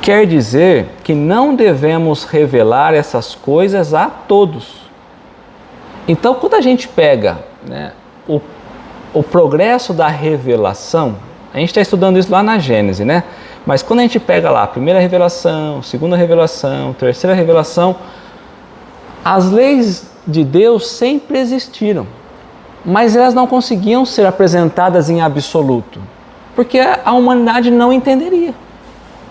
Quer dizer que não devemos revelar essas coisas a todos. Então, quando a gente pega, né, o progresso da revelação, a gente está estudando isso lá na Gênese, né? Mas quando a gente pega lá a primeira revelação, segunda revelação, terceira revelação, as leis de Deus sempre existiram, mas elas não conseguiam ser apresentadas em absoluto, porque a humanidade não entenderia.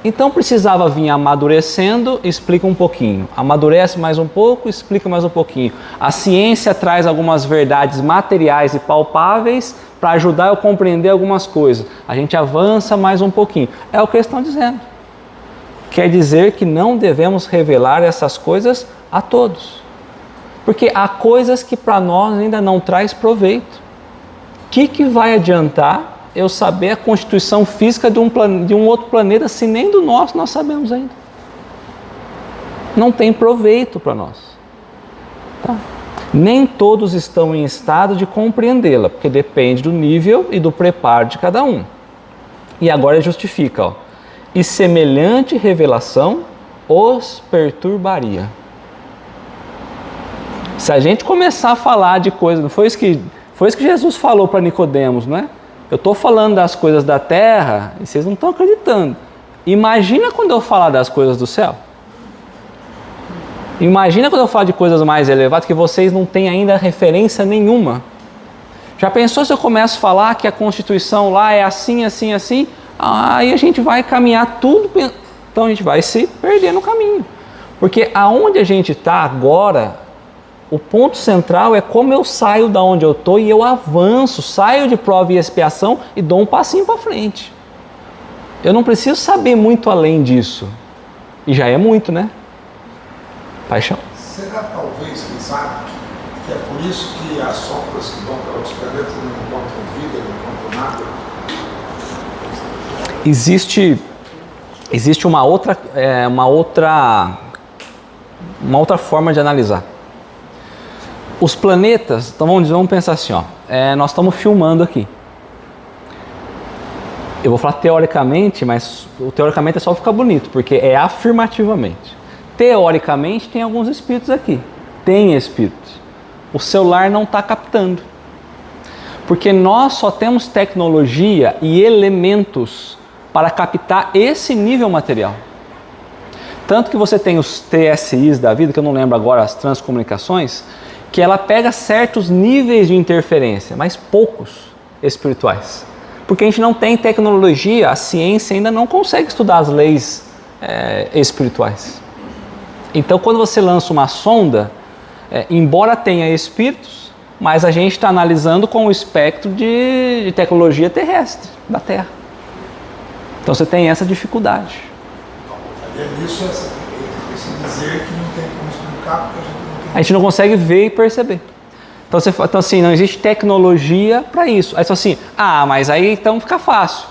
Então precisava vir amadurecendo, explica um pouquinho, amadurece mais um pouco, explica mais um pouquinho. A ciência traz algumas verdades materiais e palpáveis para ajudar eu a compreender algumas coisas. A gente avança mais um pouquinho. É o que eles estão dizendo. Quer dizer que não devemos revelar essas coisas a todos. Porque há coisas que para nós ainda não traz proveito. O que vai adiantar eu saber a constituição física de um outro planeta se nem do nosso nós sabemos ainda? Não tem proveito para nós. Tá? Nem todos estão em estado de compreendê-la, porque depende do nível e do preparo de cada um. E agora ele justifica, ó, e semelhante revelação os perturbaria. Se a gente começar a falar de coisas, não foi isso que Jesus falou para Nicodemos, não é? Eu estou falando das coisas da terra e vocês não estão acreditando. Imagina quando eu falar das coisas do céu. Imagina quando eu falar de coisas mais elevadas que vocês não têm ainda referência nenhuma. Já pensou se eu começo a falar que a Constituição lá é assim, assim, assim? Aí a gente vai caminhar tudo, então a gente vai se perder no caminho. Porque aonde a gente está agora, o ponto central é como eu saio da onde eu estou e eu avanço, saio de prova e expiação e dou um passinho para frente. Eu não preciso saber muito além disso. E já é muito, né? Paixão. Será talvez, quem sabe, que é por isso que as sombras que vão para outros planetas não encontram vida, não encontram nada? Existe uma outra forma de analisar. Os planetas, então vamos pensar assim, ó, nós estamos filmando aqui. Eu vou falar teoricamente, mas o teoricamente é só ficar bonito, porque é afirmativamente. Teoricamente tem alguns espíritos aqui, tem espíritos. O celular não está captando, porque nós só temos tecnologia e elementos para captar esse nível material. Tanto que você tem os TSIs da vida, que eu não lembro agora, as transcomunicações, que ela pega certos níveis de interferência, mas poucos espirituais. Porque a gente não tem tecnologia, a ciência ainda não consegue estudar as leis espirituais. Então, quando você lança uma sonda, embora tenha espíritos, mas a gente está analisando com o espectro de tecnologia terrestre da Terra. Então, você tem essa dificuldade. É isso, esse dizer que não tem como explicar, porque a gente não consegue ver e perceber. Então assim, não existe tecnologia para isso. Aí você fala assim, mas aí então fica fácil.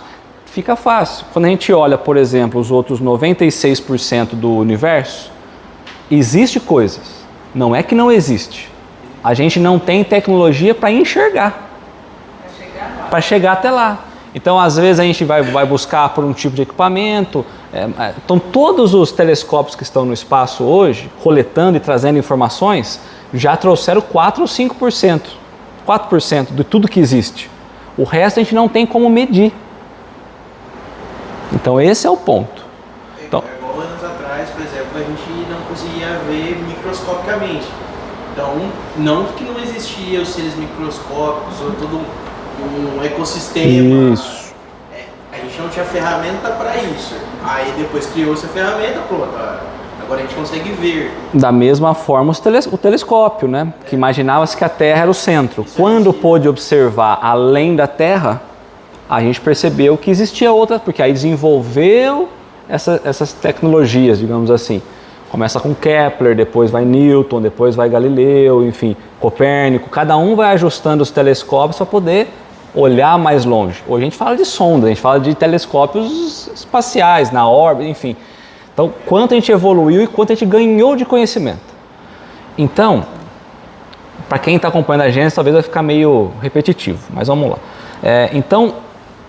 Fica fácil. Quando a gente olha, por exemplo, os outros 96% do universo, existe coisas. Não é que não existe. A gente não tem tecnologia para enxergar. Para chegar até lá. Então, às vezes, a gente vai buscar por um tipo de equipamento. Então, todos os telescópios que estão no espaço hoje, coletando e trazendo informações, já trouxeram 4 ou 5%. 4% de tudo que existe. O resto a gente não tem como medir. Então, esse é o ponto. Então, igual anos atrás, por exemplo, a gente não conseguia ver microscopicamente. Então, não que não existia os seres microscópicos ou todo um ecossistema. Isso. A gente não tinha ferramenta para isso. Aí depois criou-se a ferramenta, pronto. Agora a gente consegue ver. Da mesma forma o telescópio, né? Que imaginava-se que a Terra era o centro. Quando pôde observar além da Terra, a gente percebeu que existia outra, porque aí desenvolveu essas tecnologias, digamos assim. Começa com Kepler, depois vai Newton, depois vai Galileu, enfim, Copérnico. Cada um vai ajustando os telescópios para poder olhar mais longe. Hoje a gente fala de sonda, a gente fala de telescópios espaciais, na órbita, enfim. Então, quanto a gente evoluiu e quanto a gente ganhou de conhecimento. Então, para quem está acompanhando a gente, talvez vai ficar meio repetitivo, mas vamos lá. Então,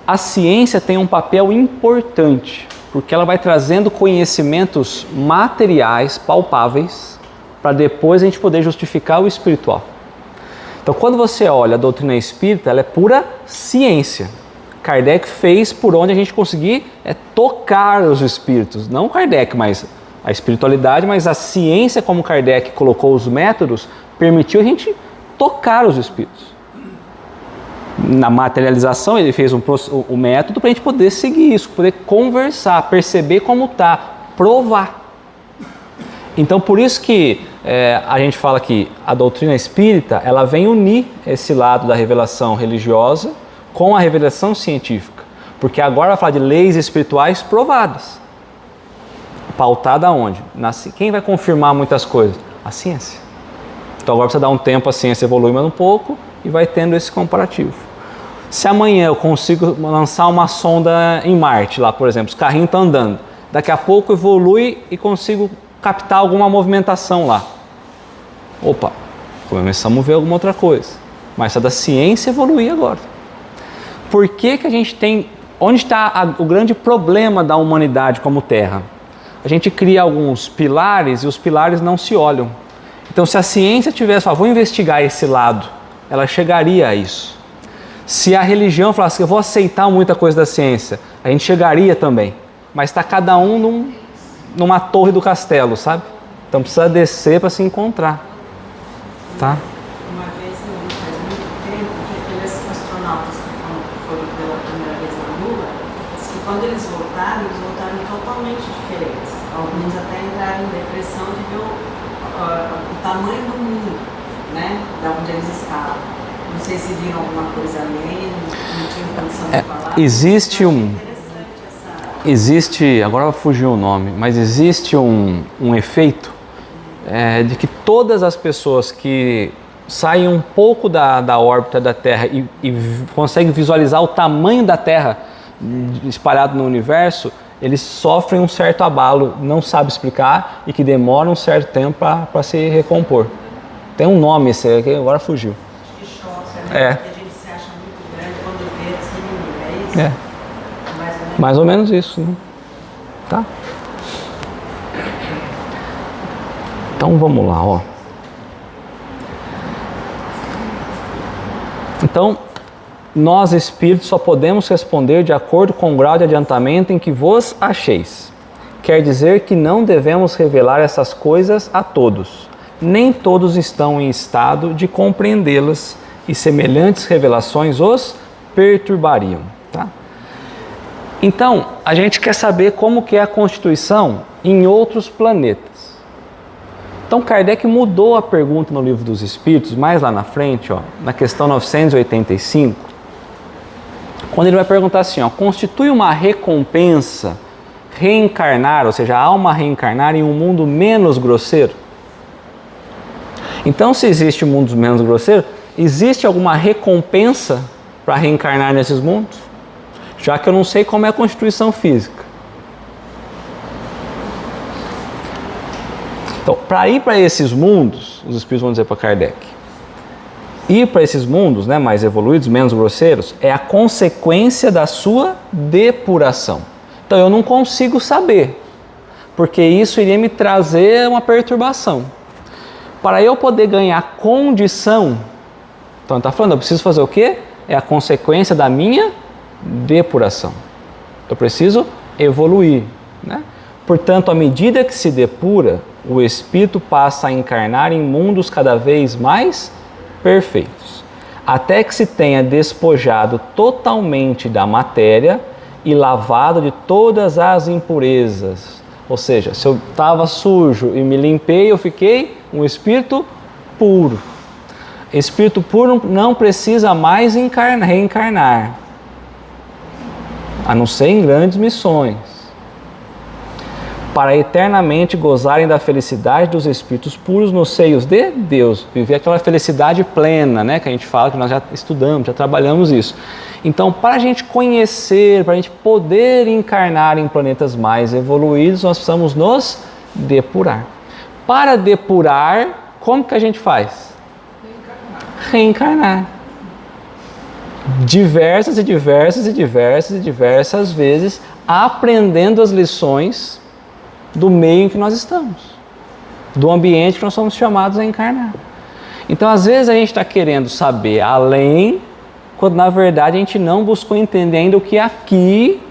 a ciência tem um papel importante, porque ela vai trazendo conhecimentos materiais, palpáveis, para depois a gente poder justificar o espiritual. Então, quando você olha a doutrina espírita, ela é pura ciência. Kardec fez por onde a gente conseguir tocar os espíritos. Não Kardec, mas a espiritualidade, mas a ciência, como Kardec colocou os métodos, permitiu a gente tocar os espíritos. Na materialização, ele fez o método para a gente poder seguir isso, poder conversar, perceber como está, provar. Então, por isso que a gente fala que a doutrina espírita, ela vem unir esse lado da revelação religiosa com a revelação científica. Porque agora vai falar de leis espirituais provadas. Pautada aonde? Quem vai confirmar muitas coisas? A ciência. Então agora precisa dar um tempo, a ciência evolui mais um pouco e vai tendo esse comparativo. Se amanhã eu consigo lançar uma sonda em Marte, lá por exemplo, os carrinhos estão andando, daqui a pouco evolui e consigo captar alguma movimentação lá. Opa, começamos a ver alguma outra coisa. Mas é da ciência evoluir agora. Por que a gente tem... Onde está o grande problema da humanidade como Terra? A gente cria alguns pilares e os pilares não se olham. Então, se a ciência tivesse, vou investigar esse lado, ela chegaria a isso. Se a religião falasse que eu vou aceitar muita coisa da ciência, a gente chegaria também. Mas está cada um numa torre do castelo, sabe? Então precisa descer para se encontrar. Tá? Uma vez, não faz muito tempo, que aqueles astronautas que foram pela primeira vez na Lua, que quando eles voltaram totalmente diferentes. Alguns até entraram em depressão de ver o tamanho do mundo, né? Da onde eles estavam. Não sei se viram alguma coisa além, não tinham condição de falar. Existe, agora fugiu o nome, mas existe um efeito de que todas as pessoas que saem um pouco da órbita da Terra e conseguem visualizar o tamanho da Terra espalhado no universo, eles sofrem um certo abalo, não sabe explicar e que demora um certo tempo para se recompor. Tem um nome esse aqui, agora fugiu. De choque, né? Porque a gente se acha muito grande quando vê pequenininho, é isso? Mais ou menos isso, né? Tá? Então vamos lá, ó. Então, nós espíritos só podemos responder de acordo com o grau de adiantamento em que vos acheis. Quer dizer que não devemos revelar essas coisas a todos. Nem todos estão em estado de compreendê-las e semelhantes revelações os perturbariam. Tá? Então, a gente quer saber como que é a constituição em outros planetas. Então, Kardec mudou a pergunta no Livro dos Espíritos, mais lá na frente, ó, na questão 985, quando ele vai perguntar assim, ó, constitui uma recompensa reencarnar, ou seja, a alma reencarnar em um mundo menos grosseiro? Então, se existe um mundo menos grosseiro, existe alguma recompensa para reencarnar nesses mundos? Já que eu não sei como é a constituição física. Então, para ir para esses mundos, os espíritos vão dizer para Kardec, ir para esses mundos, né, mais evoluídos, menos grosseiros, é a consequência da sua depuração. Então, eu não consigo saber, porque isso iria me trazer uma perturbação. Para eu poder ganhar condição, então ele está falando, eu preciso fazer o quê? É a consequência da minha depuração. Eu preciso evoluir, né? Portanto, à medida que se depura, o espírito passa a encarnar em mundos cada vez mais perfeitos, até que se tenha despojado totalmente da matéria e lavado de todas as impurezas. Ou seja, se eu estava sujo e me limpei, eu fiquei um espírito puro. Espírito puro não precisa mais reencarnar, a não ser em grandes missões, para eternamente gozarem da felicidade dos espíritos puros nos seios de Deus, viver aquela felicidade plena, né, que a gente fala, que nós já estudamos, já trabalhamos isso. Então, para a gente conhecer, para a gente poder encarnar em planetas mais evoluídos, nós precisamos nos depurar. Para depurar, como que a gente faz? Reencarnar. Diversas e diversas e diversas e diversas vezes, aprendendo as lições do meio em que nós estamos, do ambiente que nós somos chamados a encarnar. Então, às vezes a gente está querendo saber além, quando na verdade a gente não buscou entender ainda o que aqui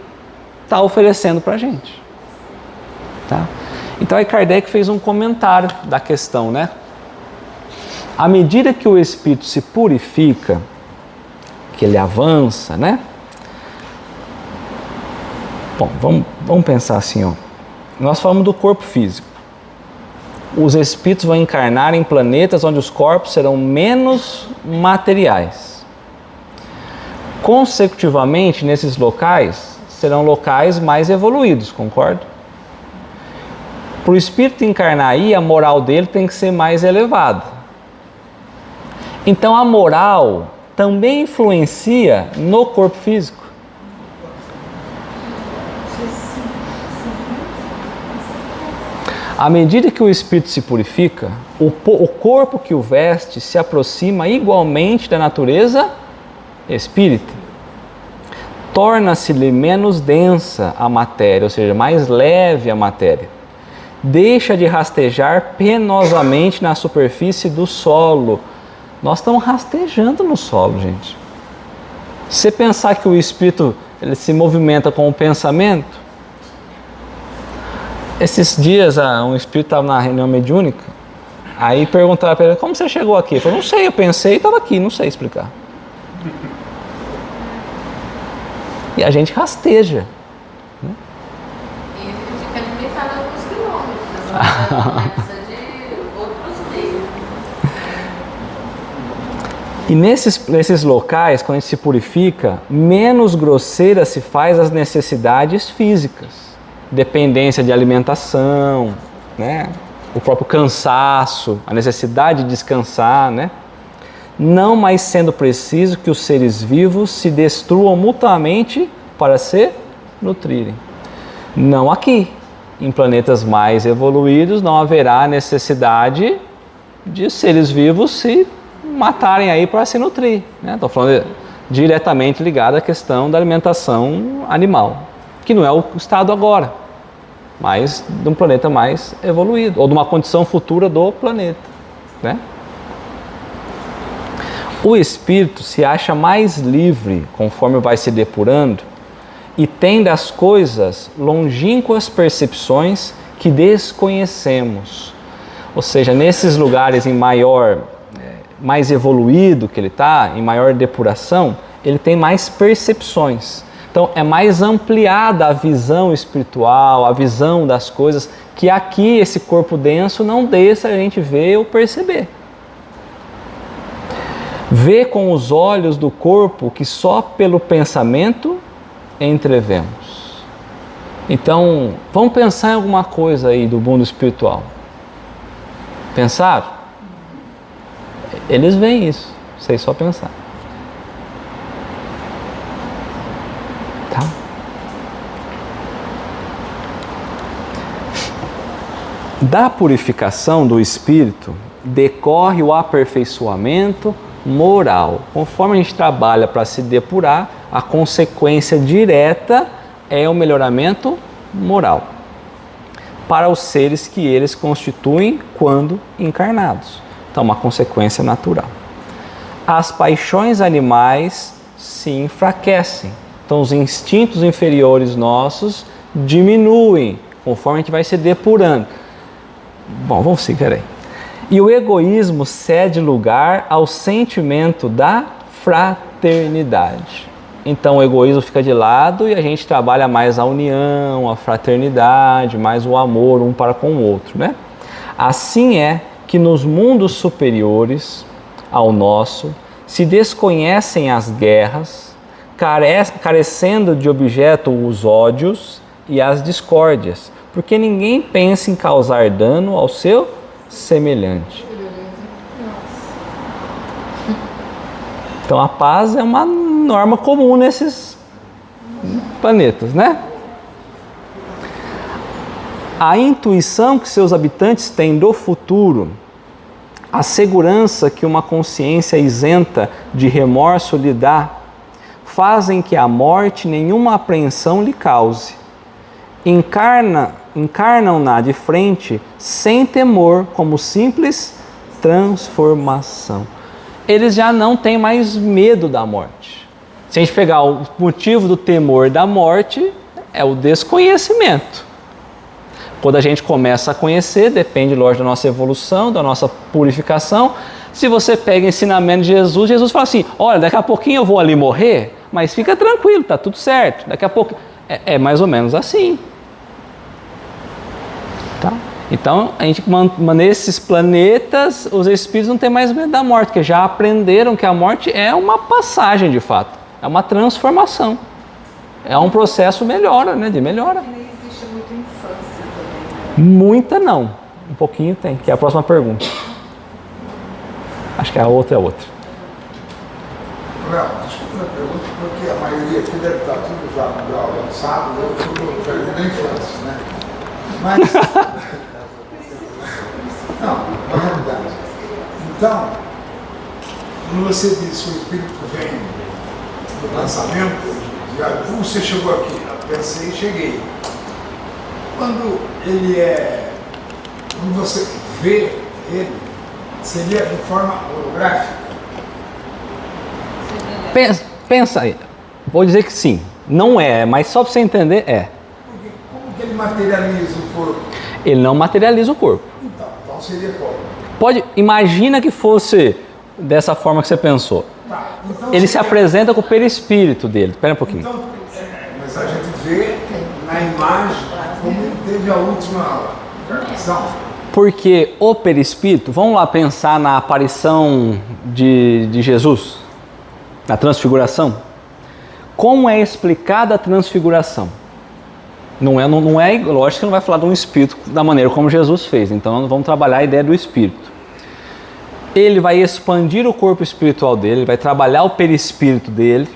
está oferecendo para a gente. Tá? Então, aí Kardec fez um comentário da questão, né? À medida que o espírito se purifica, que ele avança, né? Bom, vamos pensar assim, ó. Nós falamos do corpo físico. Os espíritos vão encarnar em planetas onde os corpos serão menos materiais. Consecutivamente, nesses locais, serão locais mais evoluídos, concorda? Para o espírito encarnar aí, a moral dele tem que ser mais elevada. Então, a moral também influencia no corpo físico. À medida que o espírito se purifica, o corpo que o veste se aproxima igualmente da natureza espírita. Torna-se-lhe menos densa a matéria, ou seja, mais leve a matéria. Deixa de rastejar penosamente na superfície do solo. Nós estamos rastejando no solo, gente. Se você pensar que o espírito ele se movimenta com o pensamento, esses dias um espírito estava na reunião mediúnica, aí perguntaram para ele, como você chegou aqui? Ele falou, não sei, eu pensei e estava aqui, não sei explicar. E a gente rasteja. E ele fica limitado a alguns Precisa de outros meios. E nesses locais, quando a gente se purifica, menos grosseira se faz as necessidades físicas. Dependência de alimentação, né? O próprio cansaço, a necessidade de descansar, né? Não mais sendo preciso que os seres vivos se destruam mutuamente para se nutrirem. Não aqui. Em planetas mais evoluídos não haverá necessidade de seres vivos se matarem aí para se nutrir. Estou falando diretamente ligado à questão da alimentação animal, que não é o estado agora, mas de um planeta mais evoluído, ou de uma condição futura do planeta, né? O espírito se acha mais livre conforme vai se depurando e tem das coisas longínquas percepções que desconhecemos. Ou seja, nesses lugares em mais evoluído que ele está, em maior depuração, ele tem mais percepções. Então é mais ampliada a visão espiritual, a visão das coisas, que aqui esse corpo denso não deixa a gente ver ou perceber. Vê com os olhos do corpo que só pelo pensamento entrevemos. Então, vamos pensar em alguma coisa aí do mundo espiritual. Pensaram? Eles veem isso, vocês só pensar. Tá? Da purificação do espírito decorre o aperfeiçoamento moral. Conforme a gente trabalha para se depurar, a consequência direta é o melhoramento moral para os seres que eles constituem quando encarnados. Então, uma consequência natural. As paixões animais se enfraquecem. Então, os instintos inferiores nossos diminuem conforme a gente vai se depurando. Bom, vamos seguir aí. E o egoísmo cede lugar ao sentimento da fraternidade. Então o egoísmo fica de lado e a gente trabalha mais a união, a fraternidade, mais o amor um para com o outro, né? Assim é que nos mundos superiores ao nosso se desconhecem as guerras, carecendo de objeto os ódios e as discórdias, porque ninguém pensa em causar dano ao seu semelhante. Então a paz é uma norma comum nesses planetas, né? A intuição que seus habitantes têm do futuro, a segurança que uma consciência isenta de remorso lhe dá, fazem que a morte nenhuma apreensão lhe cause. Encarnam-na de frente sem temor, como simples transformação. Eles já não têm mais medo da morte. Se a gente pegar o motivo do temor da morte, é o desconhecimento. Quando a gente começa a conhecer, depende, lógico, da nossa evolução, da nossa purificação. Se você pega o ensinamento de Jesus, Jesus fala assim, olha, daqui a pouquinho eu vou ali morrer, mas fica tranquilo, tá tudo certo. Daqui a pouco... É mais ou menos assim. Tá? Então, a gente, nesses planetas, os espíritos não têm mais medo da morte, porque já aprenderam que a morte é uma passagem de fato, é uma transformação, é um processo melhora, né, de melhora. Nem existe muita infância também, né? Muita não, um pouquinho tem, que é a próxima pergunta. Acho que a outra é outra. Léo, desculpa a pergunta, porque a maioria aqui deve estar tudo já no grau avançado, eu tudo perdi na infância, né? Mas, não, na realidade. Então, quando você disse que o espírito vem do pensamento, como você chegou aqui? Eu pensei e cheguei. Quando quando você vê ele, seria de forma holográfica? Pensa aí, vou dizer que sim, não é, mas só para você entender, é. Porque como que ele materializa o corpo? Ele não materializa o corpo. Então seria como? Imagina que fosse dessa forma que você pensou. Tá, então Ele se apresenta com o perispírito dele. Espera um pouquinho. Então, mas a gente vê na imagem como ele teve a última encarnação? Porque o perispírito, vamos lá pensar na aparição de Jesus, na transfiguração. Como é explicada a transfiguração? Não é, lógico que não vai falar de um espírito da maneira como Jesus fez, então vamos trabalhar a ideia do espírito. Ele vai expandir o corpo espiritual dele, ele vai trabalhar o perispírito dele.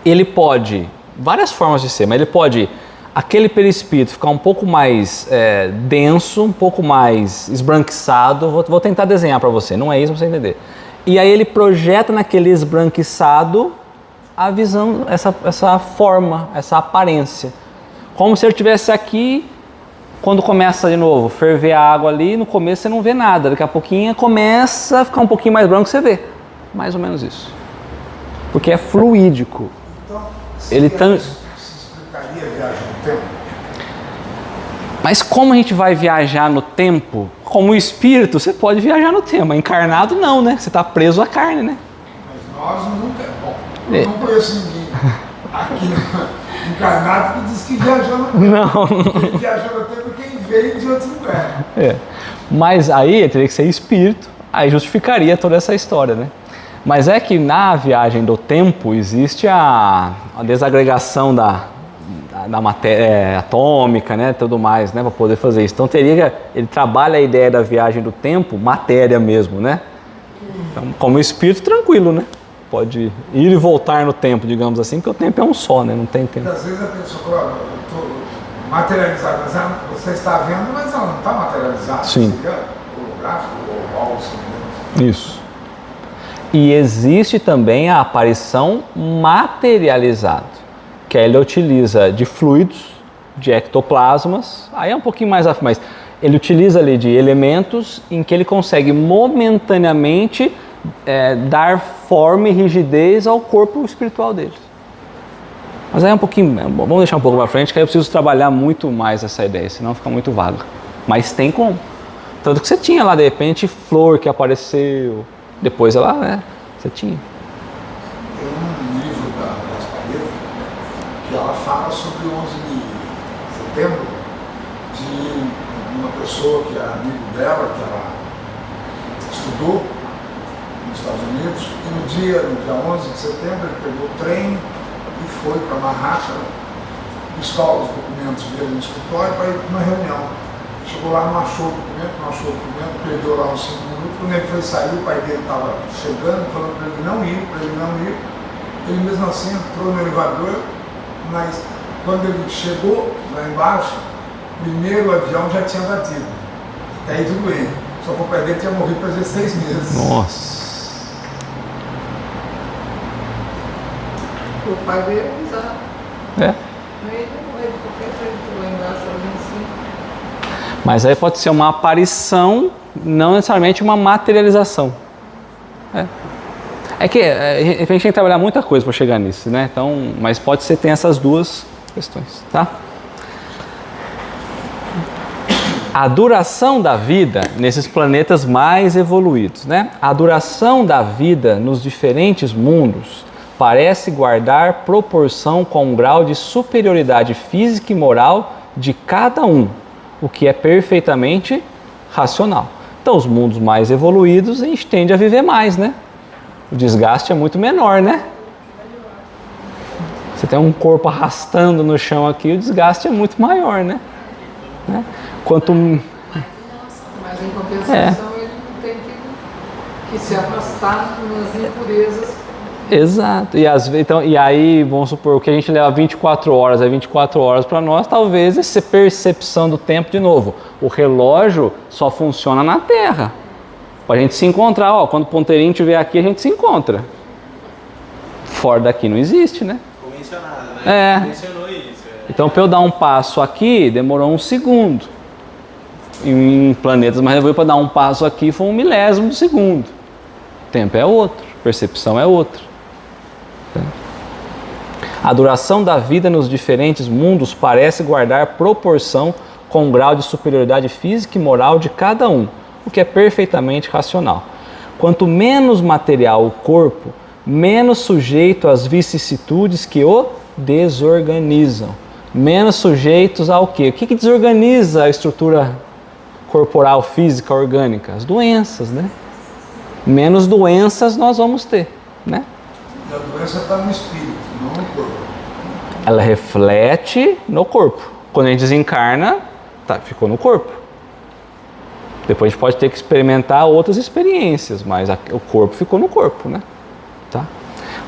Ele pode, várias formas de ser, mas ele pode, aquele perispírito ficar um pouco mais denso, um pouco mais esbranquiçado. Vou tentar desenhar para você, não é isso para você entender. E aí ele projeta naquele esbranquiçado a visão, essa forma, essa aparência. Como se ele estivesse aqui, quando começa de novo, ferver a água ali, no começo você não vê nada, daqui a pouquinho começa a ficar um pouquinho mais branco, você vê. Mais ou menos isso. Porque é fluídico. Então, se explicaria a viagem no tempo? Mas como a gente vai viajar no tempo? Como espírito, você pode viajar no tempo. Encarnado não, né? Você está preso à carne, né? Mas nós nunca... Bom, eu não conheço ninguém aqui encarnado que diz que viajou no tempo. Não. Quem viajou no tempo é quem veio de outro lugar. Mas aí teria que ser espírito, aí justificaria toda essa história, né? Mas é que na viagem do tempo existe a desagregação da matéria atômica, né, tudo mais, né, para poder fazer isso. Então ele trabalha a ideia da viagem do tempo, matéria mesmo, né? Então, como espírito, tranquilo, né? Pode ir e voltar no tempo, digamos assim, porque o tempo é um só, né? Não tem tempo. Às vezes a pessoa fala, eu estou materializado, mas você está vendo, mas ela não está materializada. Sim. Seria holográfico ou algo semelhante. Isso. E existe também a aparição materializada, que aí ele utiliza de fluidos, de ectoplasmas, aí é um pouquinho mais mas ele utiliza ali de elementos em que ele consegue momentaneamente dar forma e rigidez ao corpo espiritual dele. Mas aí é um pouquinho, vamos deixar um pouco para frente, que aí eu preciso trabalhar muito mais essa ideia, senão fica muito vago. Mas tem como. Tanto que você tinha lá, de repente, flor que apareceu, depois ela, né, você tinha. Tem um livro da Gaspareto que ela fala sobre o 11 de setembro, de uma pessoa que é amigo dela, que ela estudou nos Estados Unidos, e no dia 11 de setembro ele pegou o trem e foi para Manhattan buscar os documentos dele no escritório para ir para uma reunião. Chegou lá, não achou o documento, perdeu lá uns 5 minutos. Quando ele foi sair, o pai dele estava chegando, falando para ele não ir, Ele mesmo assim entrou no elevador, mas quando ele chegou lá embaixo, primeiro o avião já tinha batido. Até aí tudo bem. Só que o pai dele tinha morrido fazia 6 meses. Nossa! O pai veio avisar. É. Ele não é de qualquer jeito lá embaixo, ali em cima. Mas aí pode ser uma aparição, não necessariamente uma materialização. É que a gente tem que trabalhar muita coisa para chegar nisso, né? Então, mas pode ser, tem essas duas questões, tá? A duração da vida nesses planetas mais evoluídos, né? A duração da vida nos diferentes mundos parece guardar proporção com um grau de superioridade física e moral de cada um, o que é perfeitamente racional. Então, os mundos mais evoluídos, a gente tende a viver mais, né? O desgaste é muito menor, né? Você tem um corpo arrastando no chão aqui, o desgaste é muito maior, né? Quanto... Mas em compensação ele tem que se afastar nas impurezas. Exato. E aí, vamos supor, o que a gente leva 24 horas, é 24 horas para nós, talvez essa percepção do tempo de novo. O relógio só funciona na Terra. Para a gente se encontrar, quando o ponteirinho estiver aqui, a gente se encontra. Fora daqui não existe, né? Convencionado, né? Mencionou isso. Então, para eu dar um passo aqui, demorou 1 segundo. Em planetas mais evoluídos, para dar um passo aqui, foi 1 milésimo de segundo. O tempo é outro, percepção é outra. A duração da vida nos diferentes mundos parece guardar proporção com o grau de superioridade física e moral de cada um, o que é perfeitamente racional. Quanto menos material o corpo, menos sujeito às vicissitudes que o desorganizam. Menos sujeitos ao quê? O que desorganiza a estrutura corporal, física, orgânica? As doenças, né? Menos doenças nós vamos ter, né? E a doença está no espírito, não no corpo. Ela reflete no corpo. Quando a gente desencarna, ficou no corpo. Depois a gente pode ter que experimentar outras experiências, mas o corpo ficou no corpo, né? Tá?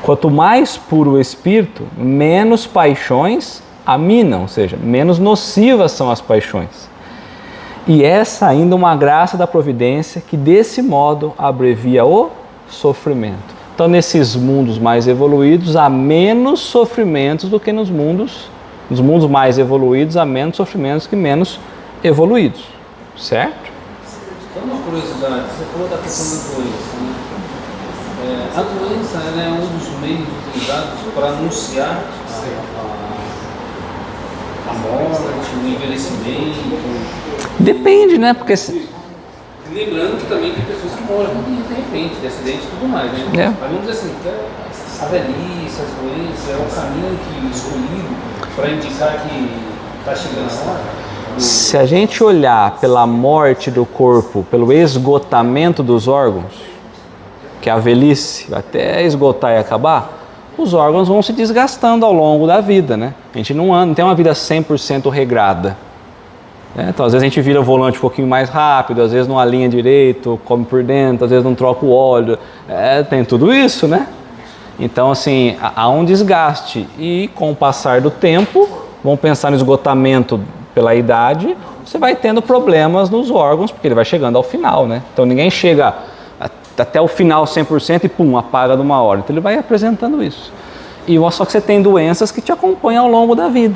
Quanto mais puro o espírito, menos paixões aminam, ou seja, menos nocivas são as paixões. E essa ainda é uma graça da providência que desse modo abrevia o sofrimento. Então, nesses mundos mais evoluídos, há menos sofrimentos do que nos mundos mais evoluídos, há menos sofrimentos que menos evoluídos, certo? Só uma curiosidade, você falou da questão da doença, né? A doença ela é um dos meios utilizados para anunciar a morte, o envelhecimento. Depende, né? Porque lembrando que também tem pessoas que morrem de repente, de acidente e tudo mais, né? É. Mas vamos dizer assim, a velhice, as doenças, é o caminho escolhido para indicar que está chegando a hora. Se a gente olhar pela morte do corpo, pelo esgotamento dos órgãos, que é a velhice, até esgotar e acabar, os órgãos vão se desgastando ao longo da vida, né? A gente não tem uma vida 100% regrada. Então, às vezes a gente vira o volante um pouquinho mais rápido, às vezes não alinha direito, come por dentro, às vezes não troca o óleo. Tem tudo isso, né? Então, assim, há um desgaste. E com o passar do tempo, vamos pensar no esgotamento pela idade, você vai tendo problemas nos órgãos, porque ele vai chegando ao final, né? Então, ninguém chega até o final 100% e pum, apaga de uma hora. Então, ele vai apresentando isso. Só que você tem doenças que te acompanham ao longo da vida.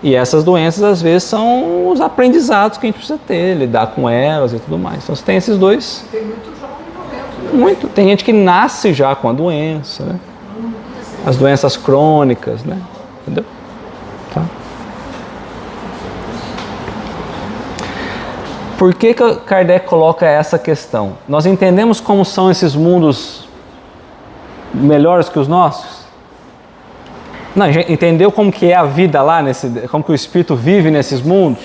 E essas doenças, às vezes, são os aprendizados que a gente precisa ter, lidar com elas e tudo mais. Então, você tem esses dois. Tem muito jovem morrendo. Muito. Tem gente que nasce já com a doença, né? As doenças crônicas, né? Entendeu? Tá. Por que Kardec coloca essa questão? Nós entendemos como são esses mundos melhores que os nossos? Não, entendeu como que é a vida lá, como que o espírito vive nesses mundos?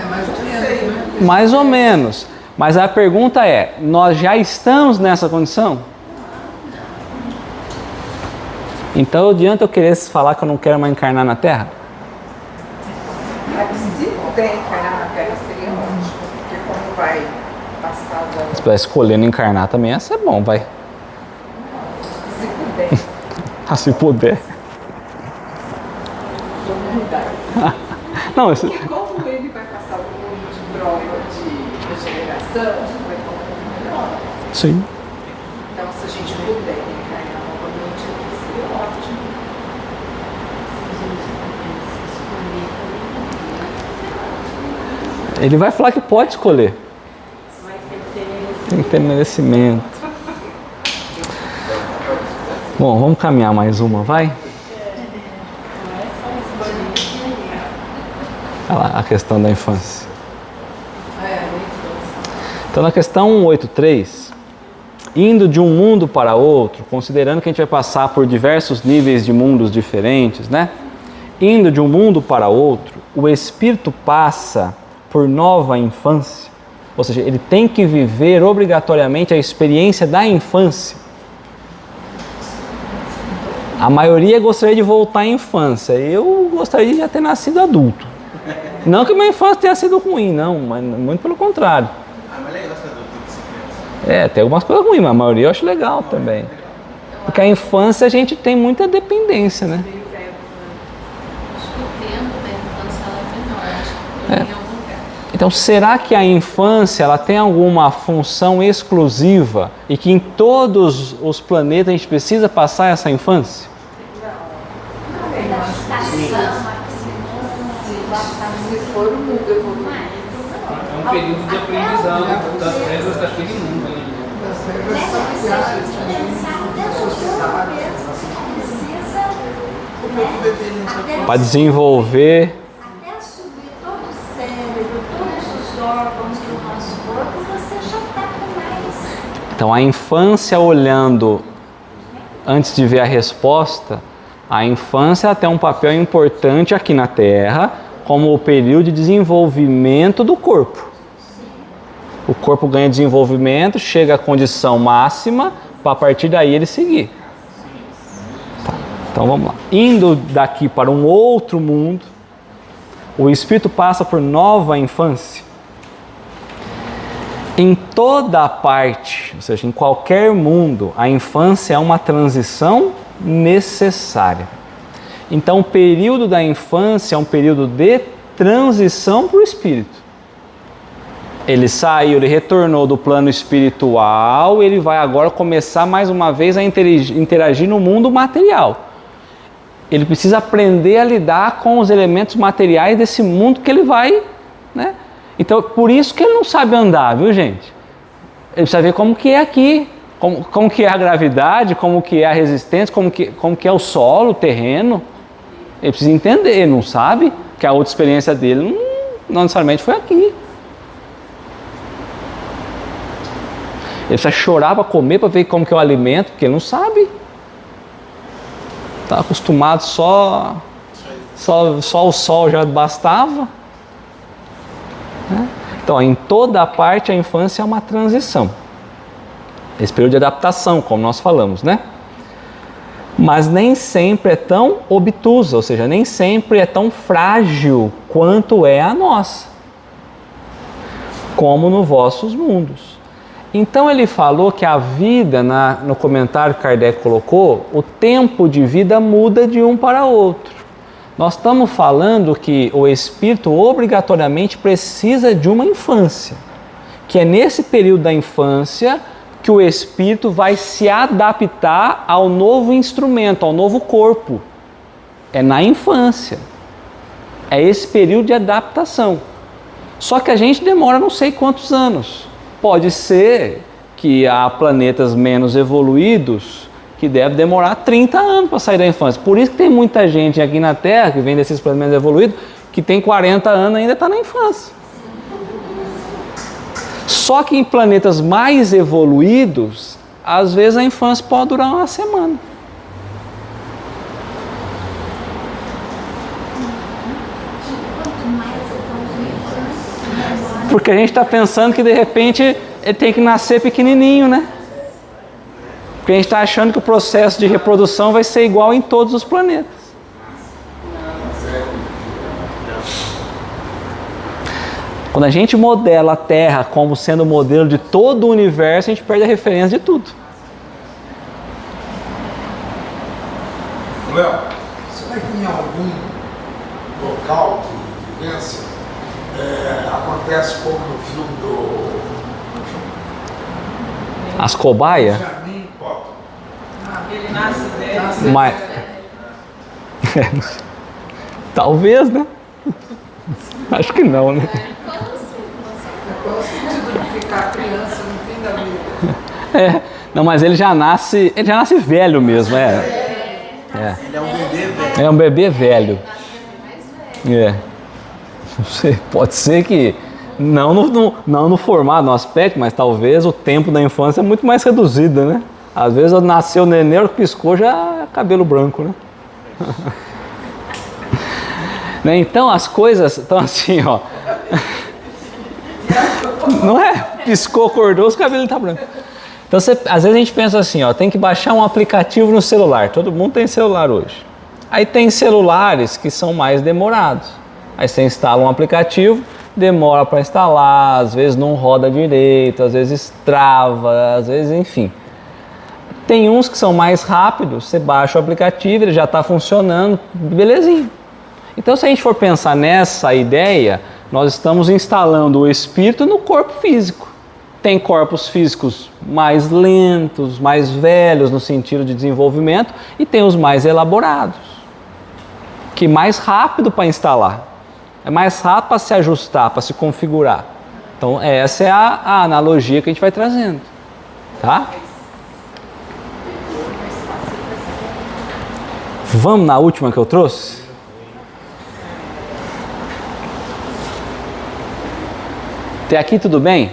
Mais ou menos, né? Mais ou menos. Mas a pergunta é, nós já estamos nessa condição? Então adianta eu querer falar que eu não quero mais encarnar na Terra? Se puder encarnar na Terra seria ótimo, porque como vai passar Se puder escolher não encarnar também, essa é bom, vai. se puder. Se puder. Não, isso... Porque como ele vai passar por um mundo de droga, de regeneração, vai ficar um pouco melhor. Sim. Então, se a gente puder encarnar novamente, seria ótimo. Ele vai falar que pode escolher. Tem que ter merecimento. Bom, vamos caminhar mais uma, vai? Olha lá, a questão da infância. Então, na questão 183, indo de um mundo para outro, considerando que a gente vai passar por diversos níveis de mundos diferentes, né? Indo de um mundo para outro, o espírito passa por nova infância, ou seja, ele tem que viver obrigatoriamente a experiência da infância. A maioria gostaria de voltar à infância, eu gostaria de já ter nascido adulto. Não que minha infância tenha sido ruim, não, mas muito pelo contrário. Mas legal ser adulto do que ser criança. Tem algumas coisas ruins, mas a maioria eu acho legal também. Porque a infância a gente tem muita dependência, né? Acho que o tempo da infância ela é menor, acho que em algum lugar. Então, será que a infância ela tem alguma função exclusiva e que em todos os planetas a gente precisa passar essa infância? Se for um mundo evoluído, É um período de aprendizado das regras daquele mundo, né? as regras saciadas também, sociedade. Para desenvolver. Até subir todo o cérebro, todos os órgãos do nosso corpo, você já está com mais. Então, a infância olhando antes de ver a resposta, a infância tem um papel importante aqui na Terra como o período de desenvolvimento do corpo. O corpo ganha desenvolvimento, chega à condição máxima, para a partir daí ele seguir. Tá. Então vamos lá. Indo daqui para um outro mundo, o espírito passa por nova infância. Em toda a parte, ou seja, em qualquer mundo, a infância é uma transição necessária. Então, o período da infância é um período de transição para o espírito. Ele saiu, ele retornou do plano espiritual, ele vai agora começar mais uma vez a interagir no mundo material. Ele precisa aprender a lidar com os elementos materiais desse mundo que ele vai, né? Então, por isso que ele não sabe andar, viu, gente? Ele precisa ver como que é aqui, como que é a gravidade, como que é a resistência, como que é o solo, o terreno. Ele precisa entender, ele não sabe que a outra experiência dele não necessariamente foi aqui. Ele precisa chorar para comer, para ver como que é o alimento, porque ele não sabe. Está acostumado só o sol já bastava. Então, em toda a parte, a infância é uma transição. Esse período de adaptação, como nós falamos, né? Mas nem sempre é tão obtusa, ou seja, nem sempre é tão frágil quanto é a nossa, como nos vossos mundos. Então ele falou que a vida, no comentário que Kardec colocou, o tempo de vida muda de um para outro. Nós estamos falando que o espírito obrigatoriamente precisa de uma infância, que é nesse período da infância que o espírito vai se adaptar ao novo instrumento, ao novo corpo. É na infância. É esse período de adaptação. Só que a gente demora não sei quantos anos. Pode ser que há planetas menos evoluídos que deve demorar 30 anos para sair da infância. Por isso que tem muita gente aqui na Terra, que vem desses planetas evoluídos, que tem 40 anos e ainda está na infância. Só que em planetas mais evoluídos, às vezes a infância pode durar uma semana. Porque a gente está pensando que de repente ele tem que nascer pequenininho, né? Porque a gente está achando que o processo de reprodução vai ser igual em todos os planetas. Quando a gente modela a Terra como sendo o modelo de todo o universo, a gente perde a referência de tudo. Léo, será que em algum local de vivência acontece como no filme do... As cobaias? Ele nasce velho. Mas... Talvez, né? Acho que não, né? Qual o sentido de ficar criança no fim da vida? Não, mas ele já nasce velho mesmo, Ele é um bebê velho. É um bebê velho. Não sei, pode ser que não no formato, no aspecto, mas talvez o tempo da infância é muito mais reduzido, né? Às vezes nasceu o neném, piscou, já é cabelo branco, né? Né? Então as coisas estão assim, ó. Não é? Piscou, acordou, os cabelos estão brancos. Então às vezes a gente pensa assim, ó, tem que baixar um aplicativo no celular. Todo mundo tem celular hoje. Aí tem celulares que são mais demorados. Aí você instala um aplicativo, demora para instalar, às vezes não roda direito, às vezes trava, às vezes, enfim. Tem uns que são mais rápidos, você baixa o aplicativo, ele já está funcionando, belezinha. Então, se a gente for pensar nessa ideia, nós estamos instalando o espírito no corpo físico. Tem corpos físicos mais lentos, mais velhos no sentido de desenvolvimento, e tem os mais elaborados, que é mais rápido para instalar. É mais rápido para se ajustar, para se configurar. Então, essa é a analogia que a gente vai trazendo. Tá? Vamos na última que eu trouxe? Até aqui tudo bem?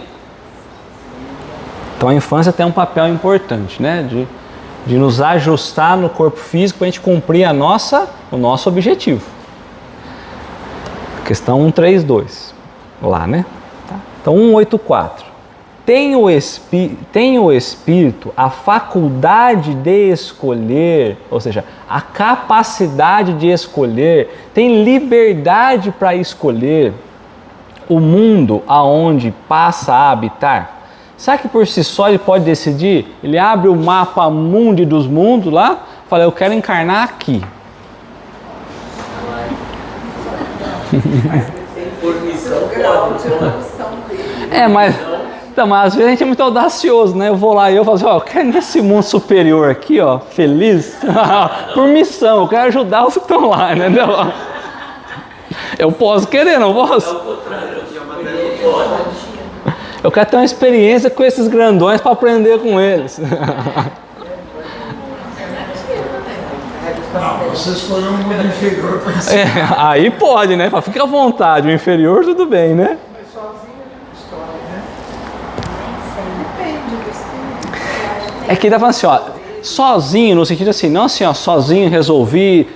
Então a infância tem um papel importante, né? De nos ajustar no corpo físico para a gente cumprir o nosso objetivo. questão 132, lá, né? Tá. Então, 184. Tem o espírito a faculdade de escolher, ou seja, a capacidade de escolher, tem liberdade para escolher o mundo aonde passa a habitar? Será que por si só ele pode decidir? Ele abre o mapa mundi dos mundos lá, fala, eu quero encarnar aqui. Por missão Mas às vezes a gente é muito audacioso, né? Eu vou lá e eu falo assim, eu quero nesse mundo superior aqui, ó, feliz, por missão, eu quero ajudar os que estão lá, entendeu? Eu posso querer, não posso? Eu quero ter uma experiência com esses grandões para aprender com eles. Não, você escolheu um mundo inferior para ensinar. Aí pode, né? Fica à vontade, o inferior tudo bem, né? Mas sozinho ele escolhe, né? Depende do espírito. É que ele tá falando assim, ó, sozinho, no sentido assim, não assim, ó, sozinho resolvi,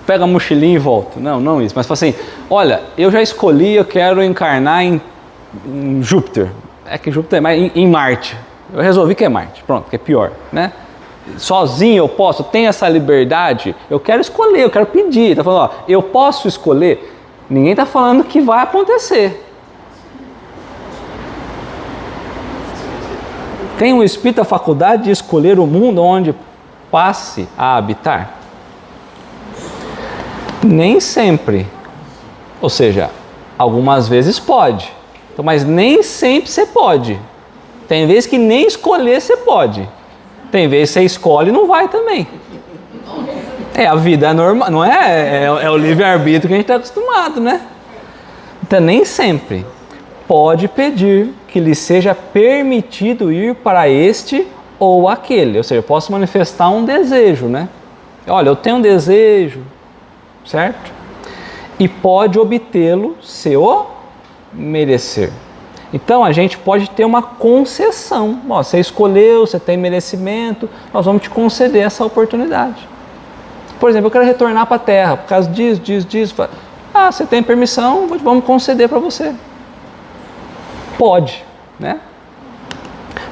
pega a mochilinha e volta. Não isso, mas fala assim, olha, eu já escolhi, eu quero encarnar em Júpiter. É que Júpiter é mais em Marte. Eu resolvi que é Marte, pronto, que é pior, né? Sozinho eu posso, tenho essa liberdade, eu quero escolher, eu quero pedir. Tá falando, ó, eu posso escolher. Ninguém tá falando que vai acontecer. Tem o espírito a faculdade de escolher o mundo onde passe a habitar? Nem sempre. Ou seja, algumas vezes pode. Então, mas nem sempre você pode. Tem vezes que nem escolher você pode. Tem vezes que você escolhe e não vai também. A vida é normal, não é? É o livre-arbítrio que a gente está acostumado, né? Então, nem sempre. Pode pedir que lhe seja permitido ir para este ou aquele. Ou seja, eu posso manifestar um desejo, né? Olha, eu tenho um desejo, certo? E pode obtê-lo se o merecer. Então a gente pode ter uma concessão. Ó, você escolheu, você tem merecimento, nós vamos te conceder essa oportunidade. Por exemplo, eu quero retornar para a Terra por causa disso. Você tem permissão, vamos conceder para você. Pode, né?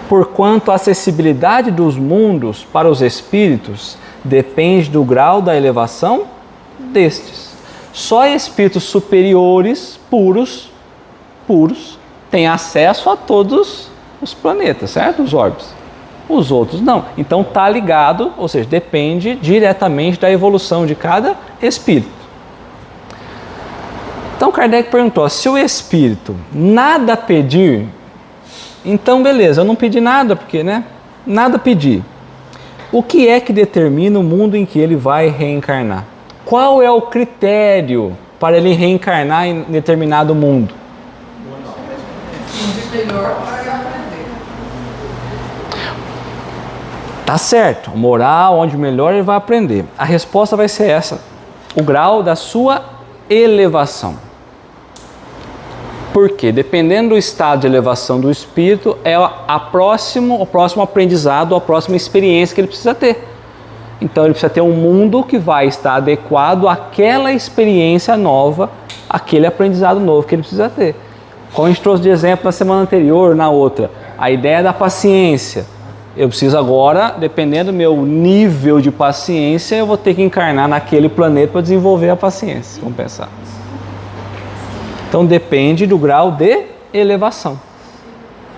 Porquanto a acessibilidade dos mundos para os espíritos depende do grau da elevação destes. Só espíritos superiores, puros, têm acesso a todos os planetas, certo? Os orbes. Os outros não. Então está ligado, ou seja, depende diretamente da evolução de cada espírito. Então Kardec perguntou, se o espírito nada pedir, então beleza, eu não pedi nada, porque, né? Nada pedi. O que é que determina o mundo em que ele vai reencarnar? Qual é o critério para ele reencarnar em determinado mundo? Melhor para aprender. Tá certo, moral, onde melhor ele vai aprender. A resposta vai ser essa, o grau da sua elevação. Por quê? Dependendo do estado de elevação do espírito, é o próximo aprendizado, a próxima experiência que ele precisa ter. Então ele precisa ter um mundo que vai estar adequado àquela experiência nova, aquele aprendizado novo que ele precisa ter. Como a gente trouxe de exemplo na semana anterior, na outra, a ideia da paciência. Eu preciso agora, dependendo do meu nível de paciência, eu vou ter que encarnar naquele planeta para desenvolver a paciência. Vamos pensar. Então depende do grau de elevação.